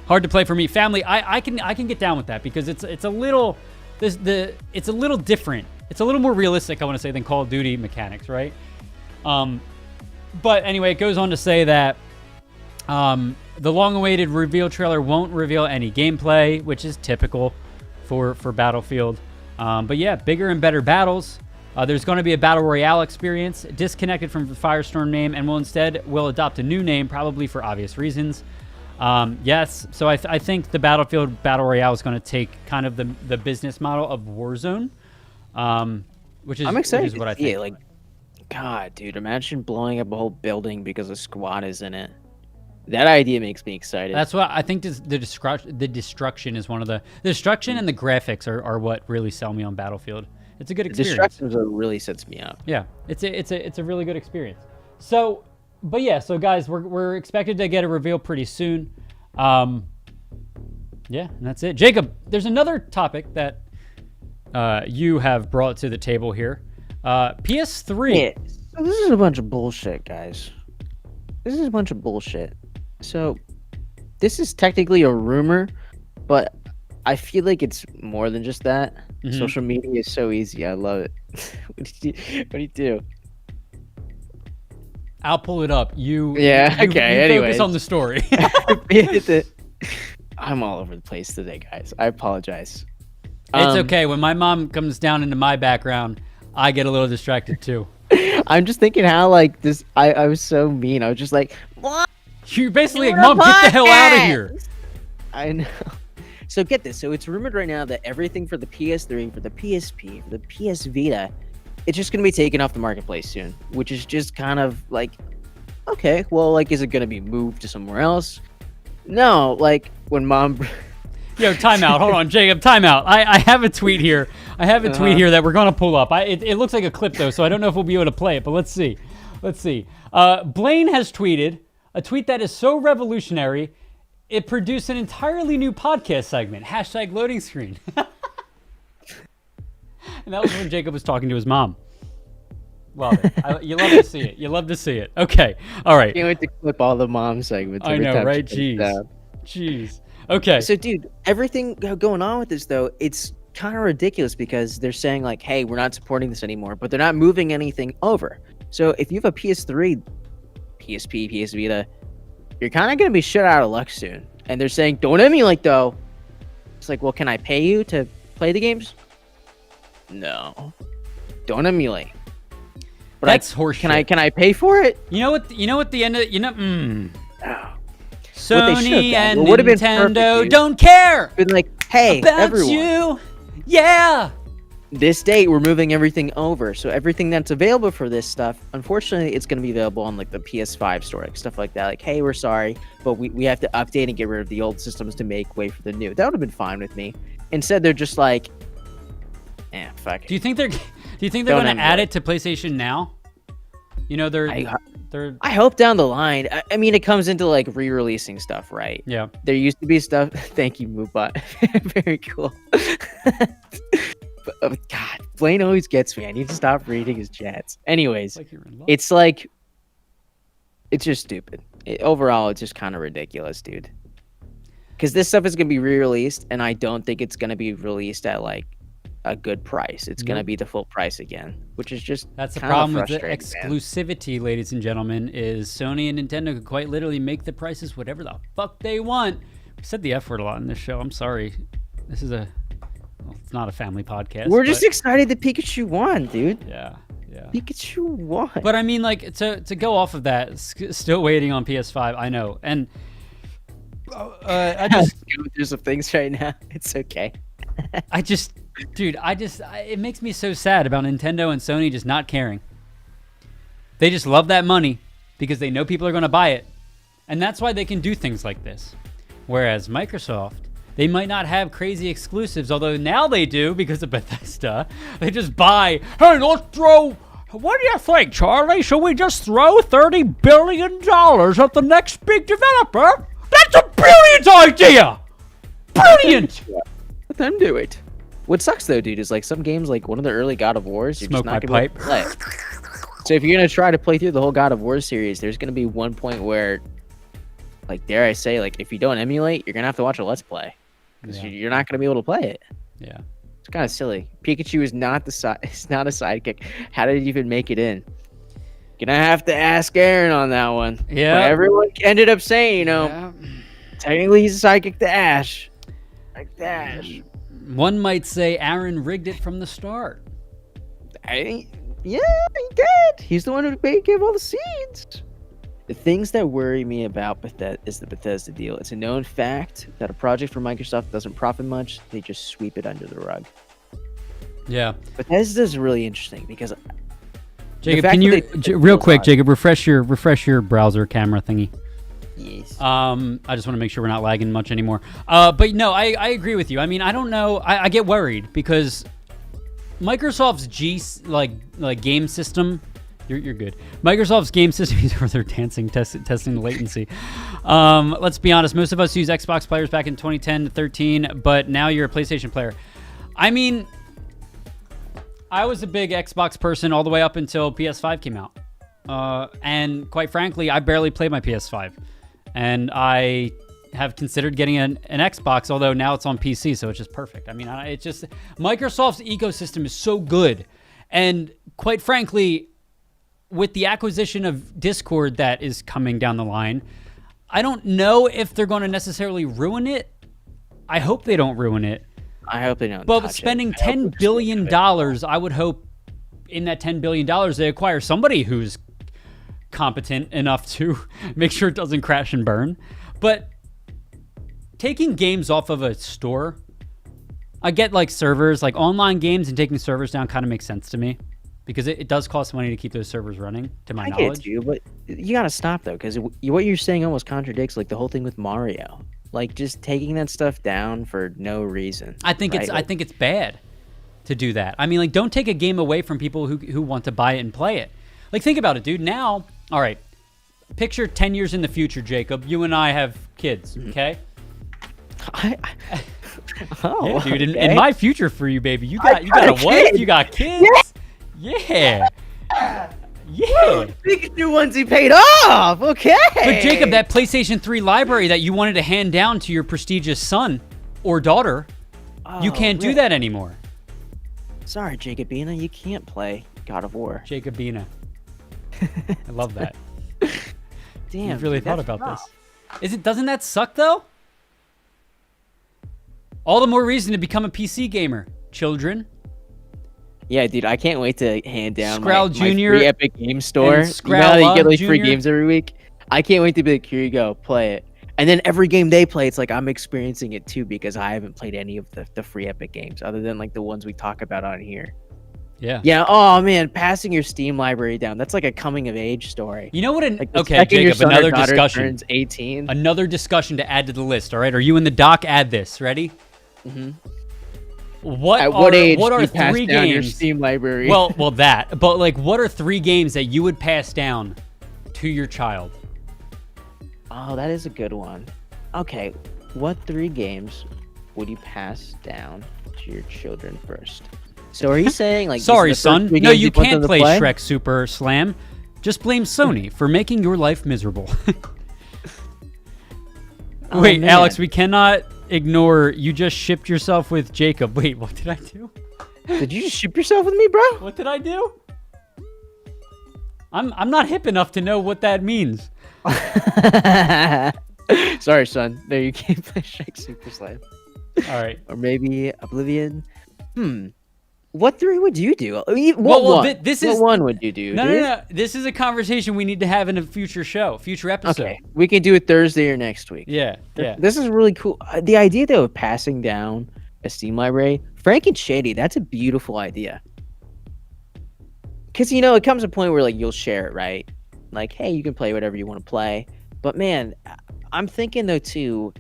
Hard to play for me, family. I can get down with that because it's a little it's a little different. It's a little more realistic, I want to say, than Call of Duty mechanics, right? But anyway, it goes on to say that the long-awaited reveal trailer won't reveal any gameplay, which is typical for Battlefield. But yeah, bigger and better battles. There's going to be a Battle Royale experience, disconnected from the Firestorm name, and will adopt a new name, probably for obvious reasons. Yes, so I think the Battlefield Battle Royale is going to take kind of the business model of Warzone, which is I'm excited which is what to I see think. it. Like, God, dude, imagine blowing up a whole building because a squad is in it. That idea makes me excited. That's what I think. The destruction is one of the destruction and the graphics are what really sell me on Battlefield. It's a good experience. Destruction is what really sets me up. Yeah, it's a really good experience. So, but yeah, so guys, we're expected to get a reveal pretty soon. Yeah, and that's it. Jacob, there's another topic that you have brought to the table here. PS3. Yeah, so this is a bunch of bullshit, guys. This is a bunch of bullshit. So, this is technically a rumor, but I feel like it's more than just that. Mhm. Social media is so easy. I love it. What do you do? I'll pull it up. You Yeah, you okay, focus anyways. on the story. I'm all over the place today, guys. I apologize. It's okay. When my mom comes down into my background, I get a little distracted too. I'm just thinking how like this. I was so mean. I was just like, what? You're basically You're like, Mom, a get the hell out of podcast." here. I know. So get this. So it's rumored right now that everything for the PS3, for the PSP, for the PS Vita, it's just gonna be taken off the marketplace soon. Which is just kind of like, okay, well, like, is it gonna be moved to somewhere else? No, like when Mom. Yo, timeout. Hold on, Jacob. Timeout. I have a tweet here. I have a tweet here that we're gonna pull up. It looks like a clip though, so I don't know if we'll be able to play it. But let's see. Blaine has tweeted a tweet that is so revolutionary, it produced an entirely new podcast segment. # loading screen. And that was when Jacob was talking to his mom. Love it. You love to see it. You love to see it. Okay. All right. Can't wait to clip all the mom segments. I every know, time right? she comes down. Jeez. Okay. So, dude, everything going on with this, though, it's kind of ridiculous because they're saying, like, hey, we're not supporting this anymore, but they're not moving anything over. So, if you have a PS3, PSP, PS Vita, you're kind of going to be shut out of luck soon. And they're saying, don't emulate, though. It's like, well, can I pay you to play the games? No. Don't emulate. But That's horseshit. Can I pay for it? You know what the end of No. Sony and Well, would've been Nintendo perfect, dude. don't care Been like, hey, about everyone. you. Yeah. This date we're moving everything over, so everything that's available for this stuff, unfortunately, it's going to be available on like the PS5 store, like stuff like that. Like, hey, we're sorry, but we have to update and get rid of the old systems to make way for the new. That would have been fine with me. Instead, they're just like, fuck it. Do you think they're Don't going to emulate. add it to PlayStation Now? You know, they're I hope down the line. I mean, it comes into like re-releasing stuff, right? yeah. There used to be stuff. Thank you, Moobot. Very cool. But, oh, God, Blaine always gets me. I need to stop reading his chats. Anyways, Like you're in love. it's like, it's just stupid. Overall, it's just kind of ridiculous, dude. Because this stuff is going to be re-released, and I don't think it's going to be released at like a good price. It's going to Nope. be the full price again, which is just That's the kinda problem with the frustrating, man. exclusivity, ladies and gentlemen, is Sony and Nintendo could quite literally make the prices whatever the fuck they want. We said the F word a lot in this show. I'm sorry. This is it's not a family podcast. We're just but- excited that Pikachu won, dude. yeah. Pikachu won. But I mean, like, to go off of that, still waiting on PS5. I know, and I just, Going through some things right now. It's okay. dude, it makes me so sad about Nintendo and Sony just not caring. They just love that money because they know people are going to buy it. And that's why they can do things like this. Whereas Microsoft, they might not have crazy exclusives, although now they do because of Bethesda. They just buy, hey, let's throw, what do you think, Charlie? Should we just throw $30 billion at the next big developer? That's a brilliant idea! Brilliant! Let them do it. What sucks though, dude, is like some games, like one of the early God of Wars, you're Smoke just not my gonna be able to play. So if you're gonna try to play through the whole God of War series, there's gonna be one point where, like, dare I say, like, if you don't emulate, you're gonna have to watch a Let's Play because you're not gonna be able to play it. Yeah. It's kind of silly. Pikachu is not it's not a sidekick. How did it even make it in? Gonna have to ask Aaron on that one. Yeah. But everyone ended up saying, technically he's a sidekick to Ash. Like Ash. One might say Aaron rigged it from the start. Yeah, he did. He's the one who gave all the seeds. The things that worry me about Bethesda is the Bethesda deal. It's a known fact that a project for Microsoft doesn't profit much. They just sweep it under the rug. Yeah. Bethesda is really interesting because Jacob, can you real quick, Jacob, refresh your browser camera thingy? Yes. I just want to make sure we're not lagging much anymore. But no, I agree with you. I mean, I don't know. I get worried because Microsoft's game system. You're good. Microsoft's game system. He's over there dancing, testing the latency. Let's be honest. Most of us use Xbox players back in 2010 to 13, but now you're a PlayStation player. I mean, I was a big Xbox person all the way up until PS5 came out. And quite frankly, I barely played my PS5. And I have considered getting an Xbox, although now it's on PC, so it's just perfect. I mean, it's just Microsoft's ecosystem is so good. And quite frankly, with the acquisition of Discord that is coming down the line, I don't know if they're going to necessarily ruin it. I hope they don't ruin it. I hope they don't. But spending $10 billion, I would hope in that $10 billion they acquire somebody who's competent enough to make sure it doesn't crash and burn. But taking games off of a store, I get like servers, like online games, and taking servers down kind of makes sense to me because it does cost money to keep those servers running, to my knowledge. I get it too, but you gotta stop though, because what you're saying almost contradicts like the whole thing with Mario. Like just taking that stuff down for no reason. I think it's bad to do that. I mean, like, don't take a game away from people who want to buy it and play it. Like, think about it, dude. Now, all right, picture 10 years in the future, Jacob. You and I have kids, okay? Yeah, dude. In my future for you, baby, you got a wife, you got kids. Yeah. Yeah. Pikachu onesie paid off. Okay. But Jacob, that PlayStation 3 library that you wanted to hand down to your prestigious son or daughter, you can't do that anymore. Sorry, Jacobina, you can't play God of War. Jacobina. I love that. Damn. You've really thought about this. Doesn't that suck though? All the more reason to become a PC gamer, children. Yeah, dude, I can't wait to hand down Scrowl my Junior free Epic Game Store. and You know how you get like Scralla free Junior? games every week? I can't wait to be like, here you go, play it. And then every game they play, it's like I'm experiencing it too because I haven't played any of the free Epic games other than like the ones we talk about on here. Yeah. Yeah. Oh man, passing your Steam library down. That's like a coming of age story. You know what? Like the Okay, second your Jacob, son or another daughter discussion. turns 18. Another discussion to add to the list, all right? Are you and the doc add this? Ready? Mhm. What At what age what do are you pass three down your games? Steam library? Well, that. But like, what are 3 games that you would pass down to your child? Oh, that is a good one. Okay, what 3 games would you pass down to your children first? So are you saying like? Sorry, these are the son. first 3 No, games you want them can't to play Shrek Super Slam. Just blame Sony for making your life miserable. Oh, Wait, man. Alex, we cannot ignore you just shipped yourself with Jacob. Wait, what did I do? Did you just ship yourself with me, bro? What did I do? I'm not hip enough to know what that means. Sorry, son. No, you can't play Shrek Super Slam. All right. Or maybe Oblivion. What 3 would you do? I mean, Well, what one? this what is- one would you do? No, dude? no. This is a conversation we need to have in a future show, future episode. Okay, we can do it Thursday or next week. Yeah, yeah. This is really cool. The idea though of passing down a Steam library, Frank and Shady, that's a beautiful idea. because it comes a point where like you'll share it, right? Like, hey, you can play whatever you want to play. But man, I'm thinking though too,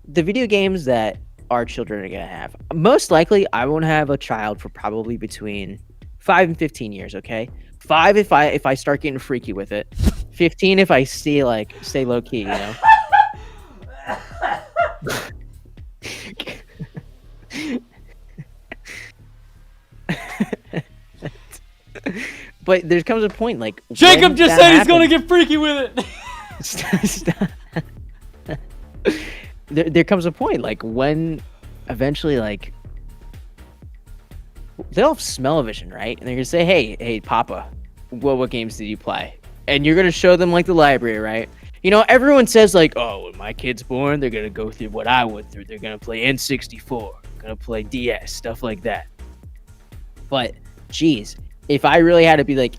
the video games that our children are gonna have, most likely I won't have a child for probably between 5 and 15 years. Okay, 5 if I start getting freaky with it. 15 if I stay low key. But there comes a point like Jacob just said he's gonna get freaky with it. There comes a point like when eventually like they'll have smell-o-vision, right? And they're gonna say, hey Papa, what games did you play? And you're gonna show them like the library, right? Everyone says like, oh, when my kid's born, they're gonna go through what I went through. They're gonna play N64, gonna play DS, stuff like that. But geez, if I really had to be like,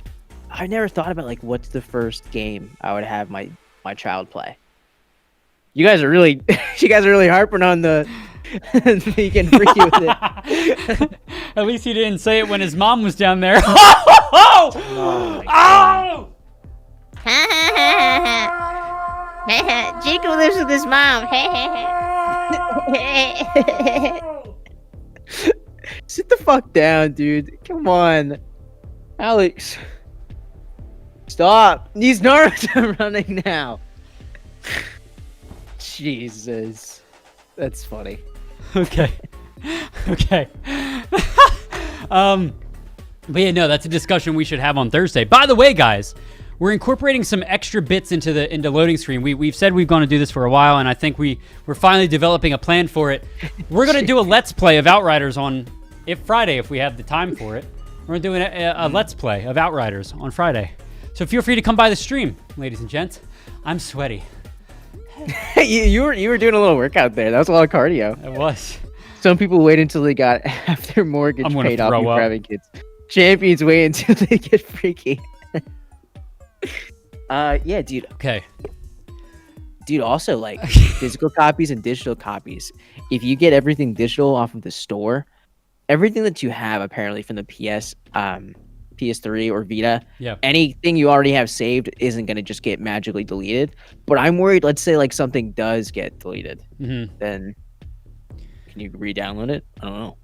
I never thought about like what's the first game I would have my child play. You guys are really harping on the you can freak you with it. At least he didn't say it when his mom was down there. Oh! Jacob lives with his mom. Sit the fuck down, dude. Come on. Alex. Stop. These Naruto running now. Jesus. That's funny. Okay. But yeah, no, that's a discussion we should have on Thursday. By the way, guys, we're incorporating some extra bits into loading screen. We've said we've going to do this for a while, and I think we're finally developing a plan for it. We're going to do a Let's Play of Outriders on Friday if we have the time for it. We're doing a Let's Play of Outriders on Friday. So feel free to come by the stream, ladies and gents. I'm sweaty. you were doing a little workout there. That was a lot of cardio. It was. Some people wait until they got half their mortgage paid off before having kids. Champions wait until they get freaky. Yeah, dude. Okay. Dude, also like physical copies and digital copies. If you get everything digital off of the store, everything that you have apparently from the PS3 or Vita, anything you already have saved isn't going to just get magically deleted. But I'm worried, let's say like something does get deleted, then can you re-download it? I don't know.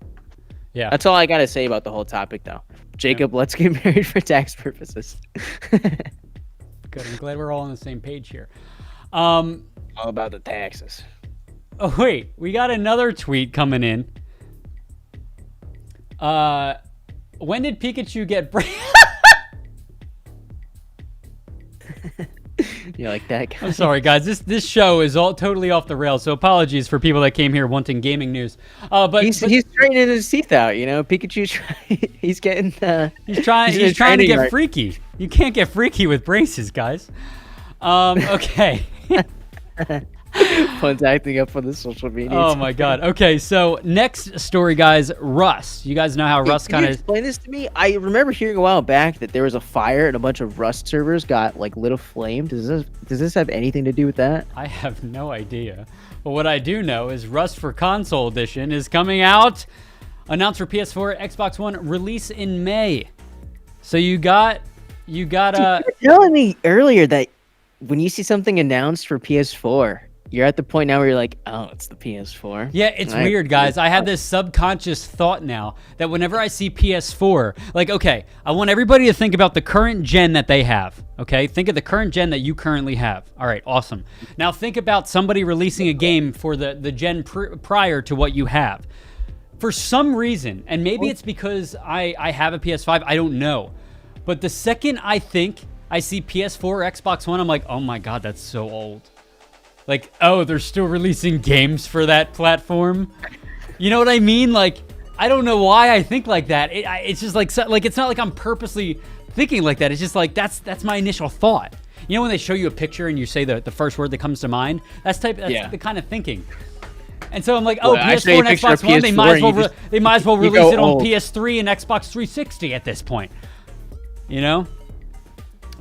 Yeah. That's all I got to say about the whole topic though. Jacob, let's get married for tax purposes. Good. I'm glad we're all on the same page here. All about the taxes. Oh, wait. We got another tweet coming in. When did Pikachu get You like that guy? I'm sorry, guys. This show is all totally off the rails, so apologies for people that came here wanting gaming news. But he's straightening his teeth out, Pikachu's he's getting he's trying to get freaky. You can't get freaky with braces, guys. Okay. Fun's acting up on the social media. Oh my god. Okay, so next story, guys. Rust. You guys know how Rust kind of explain this to me. I remember hearing a while back that there was a fire and a bunch of Rust servers got like lit aflame. Does this have anything to do with that? I have no idea. But what I do know is Rust for Console Edition is coming out. Announced for PS4, Xbox One, release in May. So you got Dude, you were telling me earlier that when you see something announced for PS4, you're at the point now where you're like, oh, it's the PS4. Yeah, it's weird, guys. I have this subconscious thought now that whenever I see PS4, like, okay, I want everybody to think about the current gen that they have, okay? Think of the current gen that you currently have. All right, awesome. Now think about somebody releasing a game for the gen prior to what you have. For some reason, and maybe it's because I have a PS5, I don't know. But the second I think I see PS4 or Xbox One, I'm like, oh my God, that's so old. Like, oh, they're still releasing games for that platform. You know what I mean? Like, I don't know why I think like that. It's just like it's not like I'm purposely thinking like that. It's just like that's my initial thought. You know when they show you a picture and you say the first word that comes to mind? That's the kind of thinking. And so I'm like, oh, PS4 and Xbox One, they might as well release it on PS3 and Xbox 360 at this point. You know?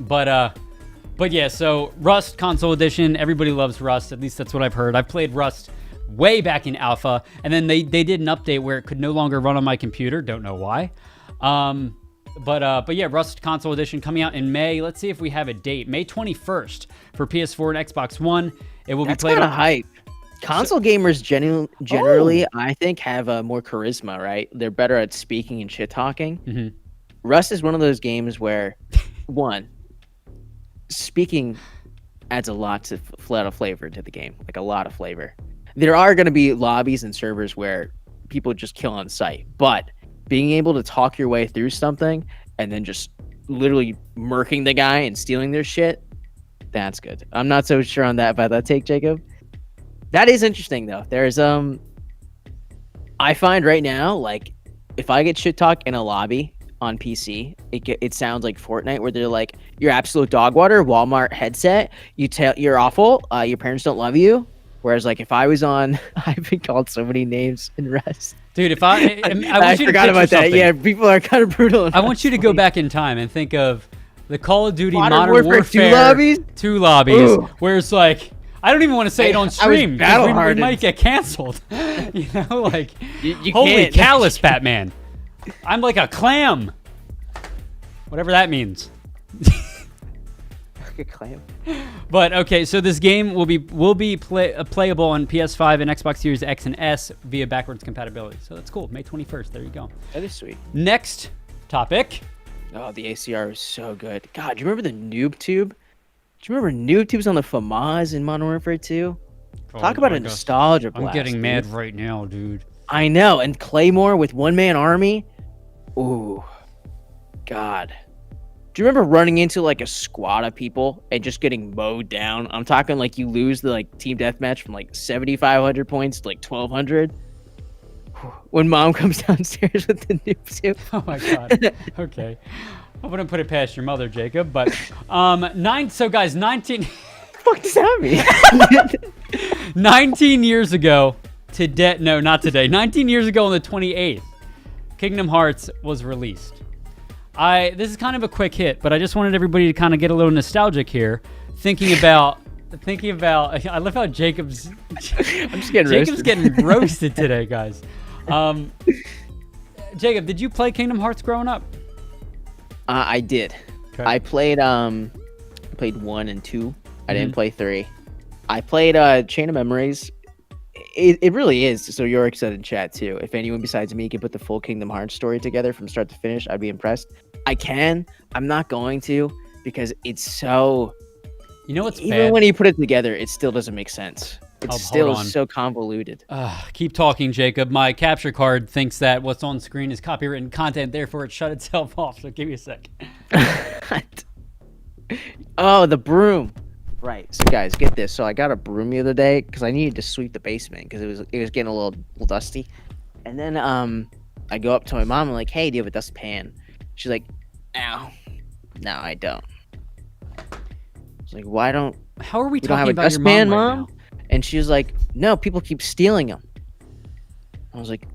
But yeah, so Rust Console Edition, everybody loves Rust. At least that's what I've heard. I've played Rust way back in alpha, and then they did an update where it could no longer run on my computer. Don't know why. But yeah, Rust Console Edition coming out in May. Let's see if we have a date. May 21st for PS4 and Xbox One. It will That's be played kind on of hype. Console gamers generally, I think, have more charisma, right? They're better at speaking and shit talking. Mm-hmm. Rust is one of those games where, one, speaking adds a lot of flavor to the game, like a lot of flavor. There are going to be lobbies and servers where people just kill on sight, but being able to talk your way through something and then just literally murking the guy and stealing their shit, that's good. I'm not so sure on that by that take, Jacob. That is interesting though. There's I find right now, like, if I get shit talk in a lobby on PC, it sounds like Fortnite, where they're like, "You're absolute dog water, Walmart headset. You're awful. Your parents don't love you." Whereas, like, if I was on, I've been called so many names in Rust. Dude, if I I forgot about that. Yeah, people are kind of brutal. I want you to go back in time and think of the Call of Duty Modern Warfare Warfare 2 lobbies, Ooh. where it's like, I don't even want to say it on stream. 'Cause battle we hardened. might get canceled. You know, like, You holy can't. callous, Batman. I'm like a clam. Whatever that means. Clam. But okay, so this game will be playable on PS5 and Xbox Series X and S via backwards compatibility. So that's cool. May 21st. There you go. That is sweet. Next topic. Oh, the ACR is so good. God, do you remember the noob tube? Do you remember noob tubes on the FAMAS in Modern Warfare 2? Talk about a nostalgia blast. I'm getting dude. mad right now, dude. I know, and Claymore with one-man army. Ooh, God. Do you remember running into like a squad of people and just getting mowed down? I'm talking like you lose the like team deathmatch from like 7,500 points to like 1,200. When mom comes downstairs with the noob tube. Oh my God. Okay. I wouldn't put it past your mother, Jacob, but so guys, 19 What the fuck does that mean? 19 years ago today, no, not today. 19 years ago on the 28th, Kingdom Hearts was released. This is kind of a quick hit, but I just wanted everybody to kind of get a little nostalgic here, thinking about I love how Jacob's I'm just getting Jacob's roasted. getting roasted today, guys. Jacob, did you play Kingdom Hearts growing up? I did. Okay. I played 1 and 2. I didn't play 3. I played Chain of Memories. It really is. So Yorick said in chat too. If anyone besides me can put the full Kingdom Hearts story together from start to finish, I'd be impressed. I can. I'm not going to because it's so. You know what's even bad? when you put it together, it still doesn't make sense. It's Hold still on. so convoluted. Keep talking, Jacob. My capture card thinks that what's on screen is copywritten content, therefore it shut itself off. So give me a sec. Oh, the broom. Right. So guys, get this. So I got a broom the other day because I needed to sweep the basement because it was getting a little dusty. And then I go up to my mom and I'm like, "Hey, do you have a dustpan?" She's like, "No, I don't." I was like, "Why don't How are we you don't have talking a about your dustpan, mom right Mom?" And she was like, "No, people keep stealing them." I was like,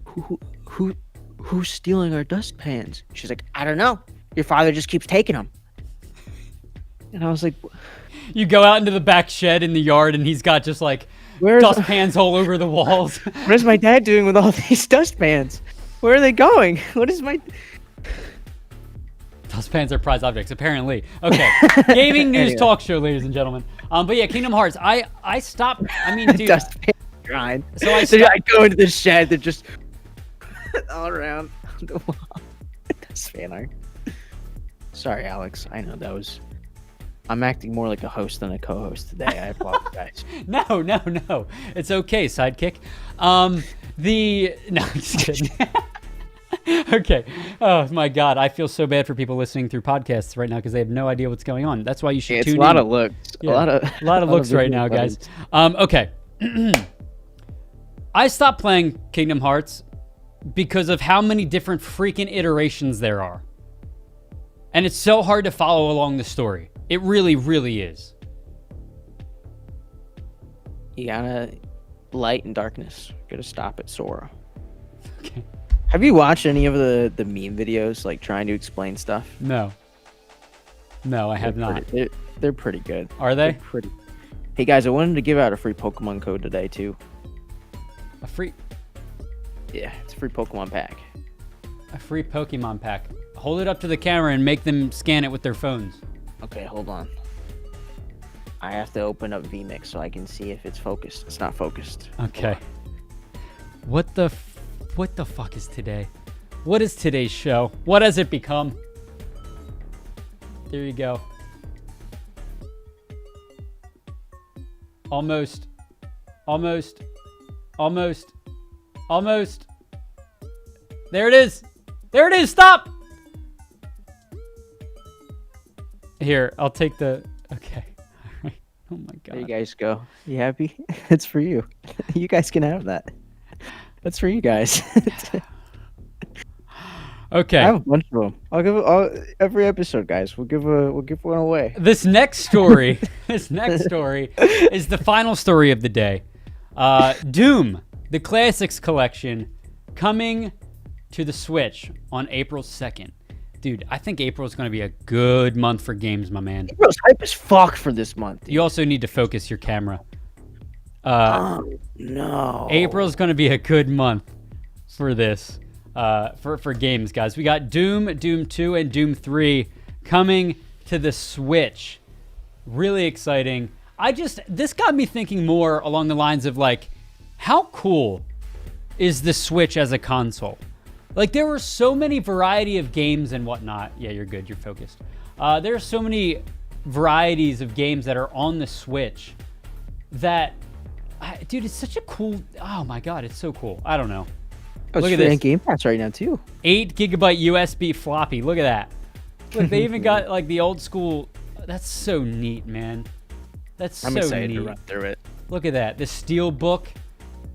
"Who's stealing our dustpans?" She's like, "I don't know. Your father just keeps taking them." And I was like, now? You go out into the back shed in the yard and he's got just like "Where's dustpans all over the walls. what is my dad doing with all these dustpans? Where are they going? What is my?" Dustpans are prized objects, apparently. Okay, gaming news Anyway. talk show, ladies and gentlemen. But yeah, Kingdom Hearts. I stopped. I mean, dude. Dustpan grind. So I So stopped. I go into the shed. They're just all around the wall. Dustpan art. Sorry, Alex. I know that was. I'm acting more like a host than a co-host today. I apologize. No. It's okay, sidekick. No, I'm just kidding. Okay. Oh my God, I feel so bad for people listening through podcasts right now because they have no idea what's going on. That's why you should It's tune a lot in. of looks. Yeah, a lot of looks right now, guys. buttons. Okay. I stopped playing Kingdom Hearts because of how many different freaking iterations there are. And it's so hard to follow along the story. It really, really is. You gotta light and darkness. Gotta stop at Sora. Okay. Have you watched any of the meme videos, like trying to explain stuff? No, I have not. They're pretty good. Are They're they? pretty. Hey guys, I wanted to give out a free Pokemon code today too. A free... Yeah, it's a free Pokemon pack. A free Pokemon pack. Hold it up to the camera and make them scan it with their phones. Okay, hold on. I have to open up VMix so I can see if it's focused. It's not focused. Okay. What the fuck is today? What is today's show? What has it become? There you go. Almost. There it is. There it is. Stop. Here, I'll take the. Okay. All right. Oh my god. There you guys go. You happy? It's for you. You guys can have that. That's for you guys. Okay. I have a bunch of them. I'll give every episode, guys. We'll give one away. This next story is the final story of the day. Doom, the Classics Collection, coming to the Switch on April 2nd. Dude, I think April is going to be a good month for games, my man. April's hype as fuck for this month. You also need to focus your camera. No. April is going to be a good month for this. For games, guys. We got Doom 2, and Doom 3 coming to the Switch. Really exciting. This got me thinking more along the lines of like, how cool is the Switch as a console? Like, there were so many variety of games and whatnot. Yeah, you're good. You're focused. There are so many varieties of games that are on the Switch that, dude, it's such a cool. Oh my god, it's so cool. I don't know. Look at this. Game Pass right now too. 8 gigabyte USB floppy. Look at that. Look, they even got like the old school. That's so neat, man. I'm excited to run through it. Look at that. The steel book.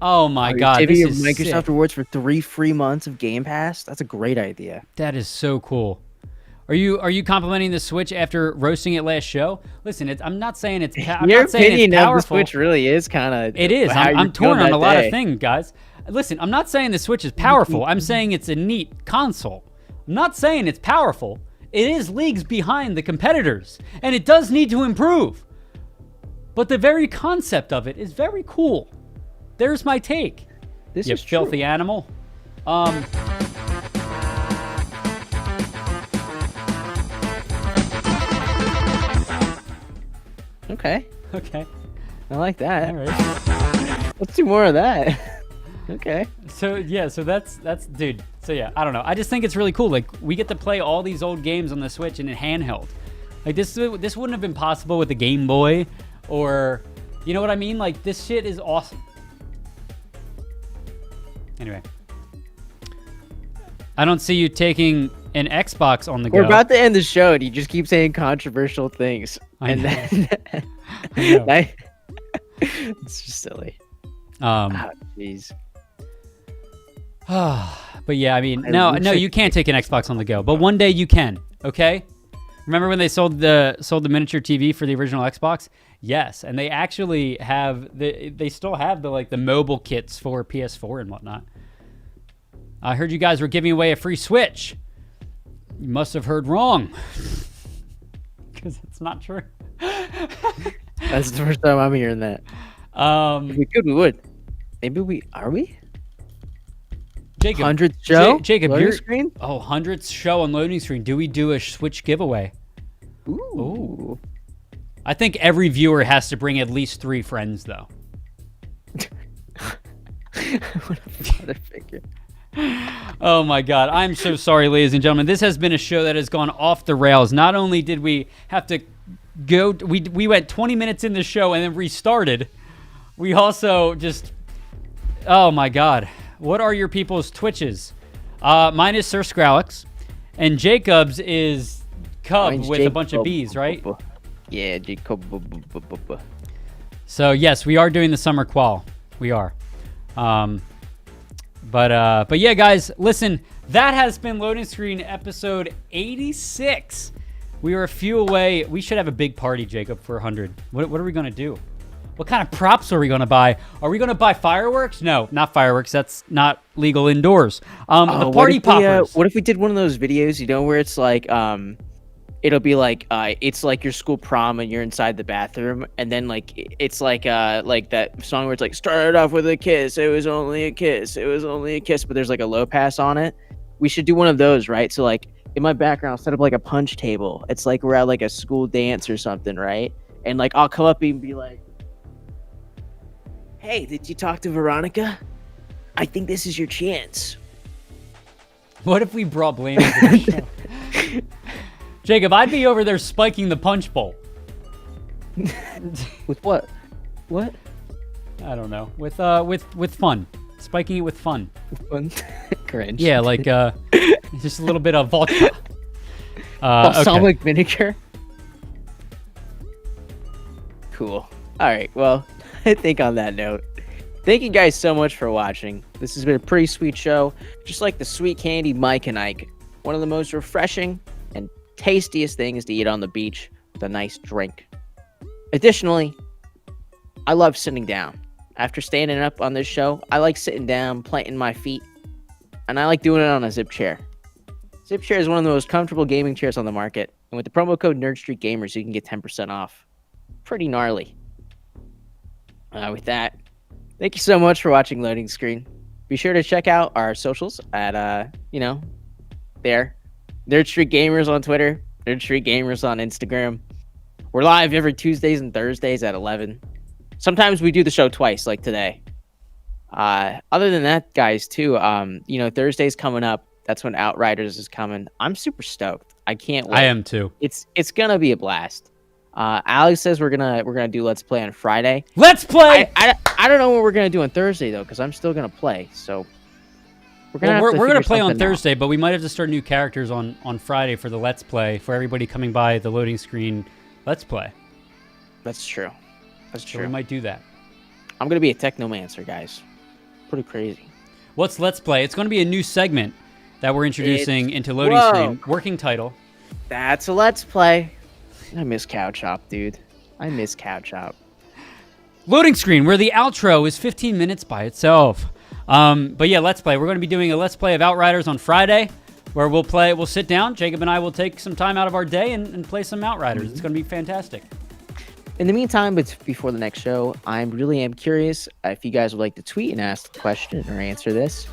Oh my god. This is Microsoft sick. Rewards for 3 free months of Game Pass. That's a great idea. That is so cool. Are you complimenting the Switch after roasting it last show? Listen, I'm not saying it's. I'm Your not saying opinion it's of the powerful. Switch really is kind of. It is. I'm torn on a lot of things, guys. Listen, I'm not saying the Switch is powerful. I'm saying it's a neat console. I'm not saying it's powerful. It is leagues behind the competitors, and it does need to improve. But the very concept of it is very cool. There's my take. This you is true. filthy animal. Okay. Okay. I like that. All right. Let's do more of that. Okay. So yeah, so that's dude. So yeah, I don't know. I just think it's really cool. Like, we get to play all these old games on the Switch and in handheld. Like, this wouldn't have been possible with the Game Boy, or you know what I mean? Like, this shit is awesome. Anyway, I don't see you taking an Xbox on the go. We're about to end the show, and you just keep saying controversial things. I know. Then I know. It's just silly. Jeez. But yeah, I mean, no, you can't take an Xbox on the go. But one day you can. Okay. Remember when they sold the miniature TV for the original Xbox? Yes, and they actually have they still have the mobile kits for PS4 and whatnot. I heard you guys were giving away a free Switch. You must have heard wrong, because it's not true. That's the first time I'm hearing that. If we could, we would. Maybe are we? Jacob, 100th show? Jacob, Loading you're screen? Oh, 100th show on loading screen. Do we do a Switch giveaway? Ooh. I think every viewer has to bring at least 3 friends, though. What a father figure. Oh my god, I'm so sorry, ladies and gentlemen. This has been a show that has gone off the rails. Not only did we have to go, we went 20 minutes in the show and then restarted. We also just, oh my god. What are your people's Twitches? Mine is Sir Scrowix, and Jacob's is Cub Mine's with a bunch of B's, right? Yeah, Jacob. So yes, we are doing the summer qual. We are. But yeah, guys, listen. That has been Loading Screen episode 86. We are a few away. We should have a big party, Jacob, for 100. What are we gonna do? What kind of props are we gonna buy? Are we gonna buy fireworks? No, not fireworks. That's not legal indoors. The party poppers. What if we did one of those videos, where it's like, it'll be like, it's like your school prom and you're inside the bathroom, and then it's like that song where it's like, started off with a kiss, it was only a kiss, it was only a kiss, but there's like a low pass on it, we should do one of those, right? So like in my background, I'll set up like a punch table. It's like we're at like a school dance or something, right? And like I'll come up and be like, "Hey, did you talk to Veronica? I think this is your chance." What if we brought Blaine into the show? Jacob, I'd be over there spiking the punch bowl. With what? What? I don't know. With fun. Spiking it with fun. Fun. Cringe. Yeah, like just a little bit of vodka. Balsamic vinegar. Cool. All right. Well, I think on that note, thank you guys so much for watching. This has been a pretty sweet show, just like the sweet candy Mike and Ike. One of the most refreshing and tastiest things to eat on the beach with a nice drink. Additionally, I love sitting down. After standing up on this show, I like sitting down, planting my feet, and I like doing it on a zip chair. Zip chair is one of the most comfortable gaming chairs on the market, and with the promo code NerdStreetGamers, you can get 10% off. Pretty gnarly. With that, thank you so much for watching Loading Screen. Be sure to check out our socials at, there. Nerd Street Gamers on Twitter, Nerd Street Gamers on Instagram. We're live every Tuesdays and Thursdays at 11. Sometimes we do the show twice, like today. Other than that, guys, too, Thursday's coming up. That's when Outriders is coming. I'm super stoked. I can't wait. I am too. It's gonna be a blast. Alex says we're gonna do Let's Play on Friday. Let's play. I don't know what we're gonna do on Thursday though, because I'm still gonna play. So we're gonna play on Thursday, but we might have to start new characters on Friday for the Let's Play for everybody coming by the Loading Screen Let's Play. That's true. That's So true. we might do that. I'm gonna be a technomancer, guys. Pretty crazy. What's Let's Play? It's going to be a new segment that we're introducing into Loading Whoa. Screen. Working title. That's a Let's Play. I miss Cow Chop, dude. I miss Cow Chop. Loading Screen, where the outro is 15 minutes by itself. But yeah, Let's Play. We're going to be doing a Let's Play of Outriders on Friday, where we'll sit down. Jacob and I will take some time out of our day and play some Outriders. It's going to be fantastic. In the meantime, but before the next show, I really am curious if you guys would like to tweet and ask the question or answer this.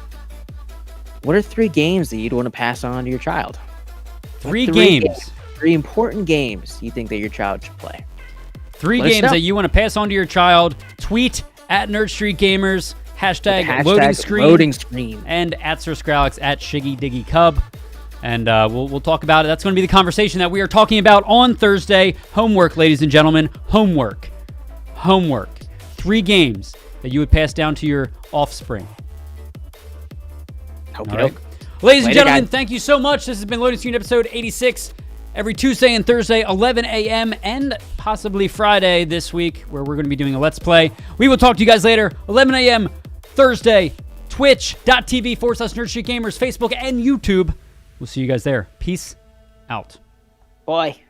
What are 3 games that you'd want to pass on to your child? Three games. 3 important games you think that your child should play. 3 Let us games know. that you want to pass on to your child. Tweet at Nerd Street Gamers, hashtag Hashtag Loading Screen, and at Sir Scrowix at Shiggy Diggy Cub. And we'll talk about it. That's going to be the conversation that we are talking about on Thursday. Homework, ladies and gentlemen. Homework. 3 games that you would pass down to your offspring. Hope All you right. don't. Ladies and Later, gentlemen, guys. thank you so much. This has been Loading Screen episode 86. Every Tuesday and Thursday, 11 a.m. and possibly Friday this week, where we're going to be doing a Let's Play. We will talk to you guys later. 11 a.m. Thursday, twitch.tv/NerdStreetGamers, Facebook, and YouTube. We'll see you guys there. Peace out. Boy.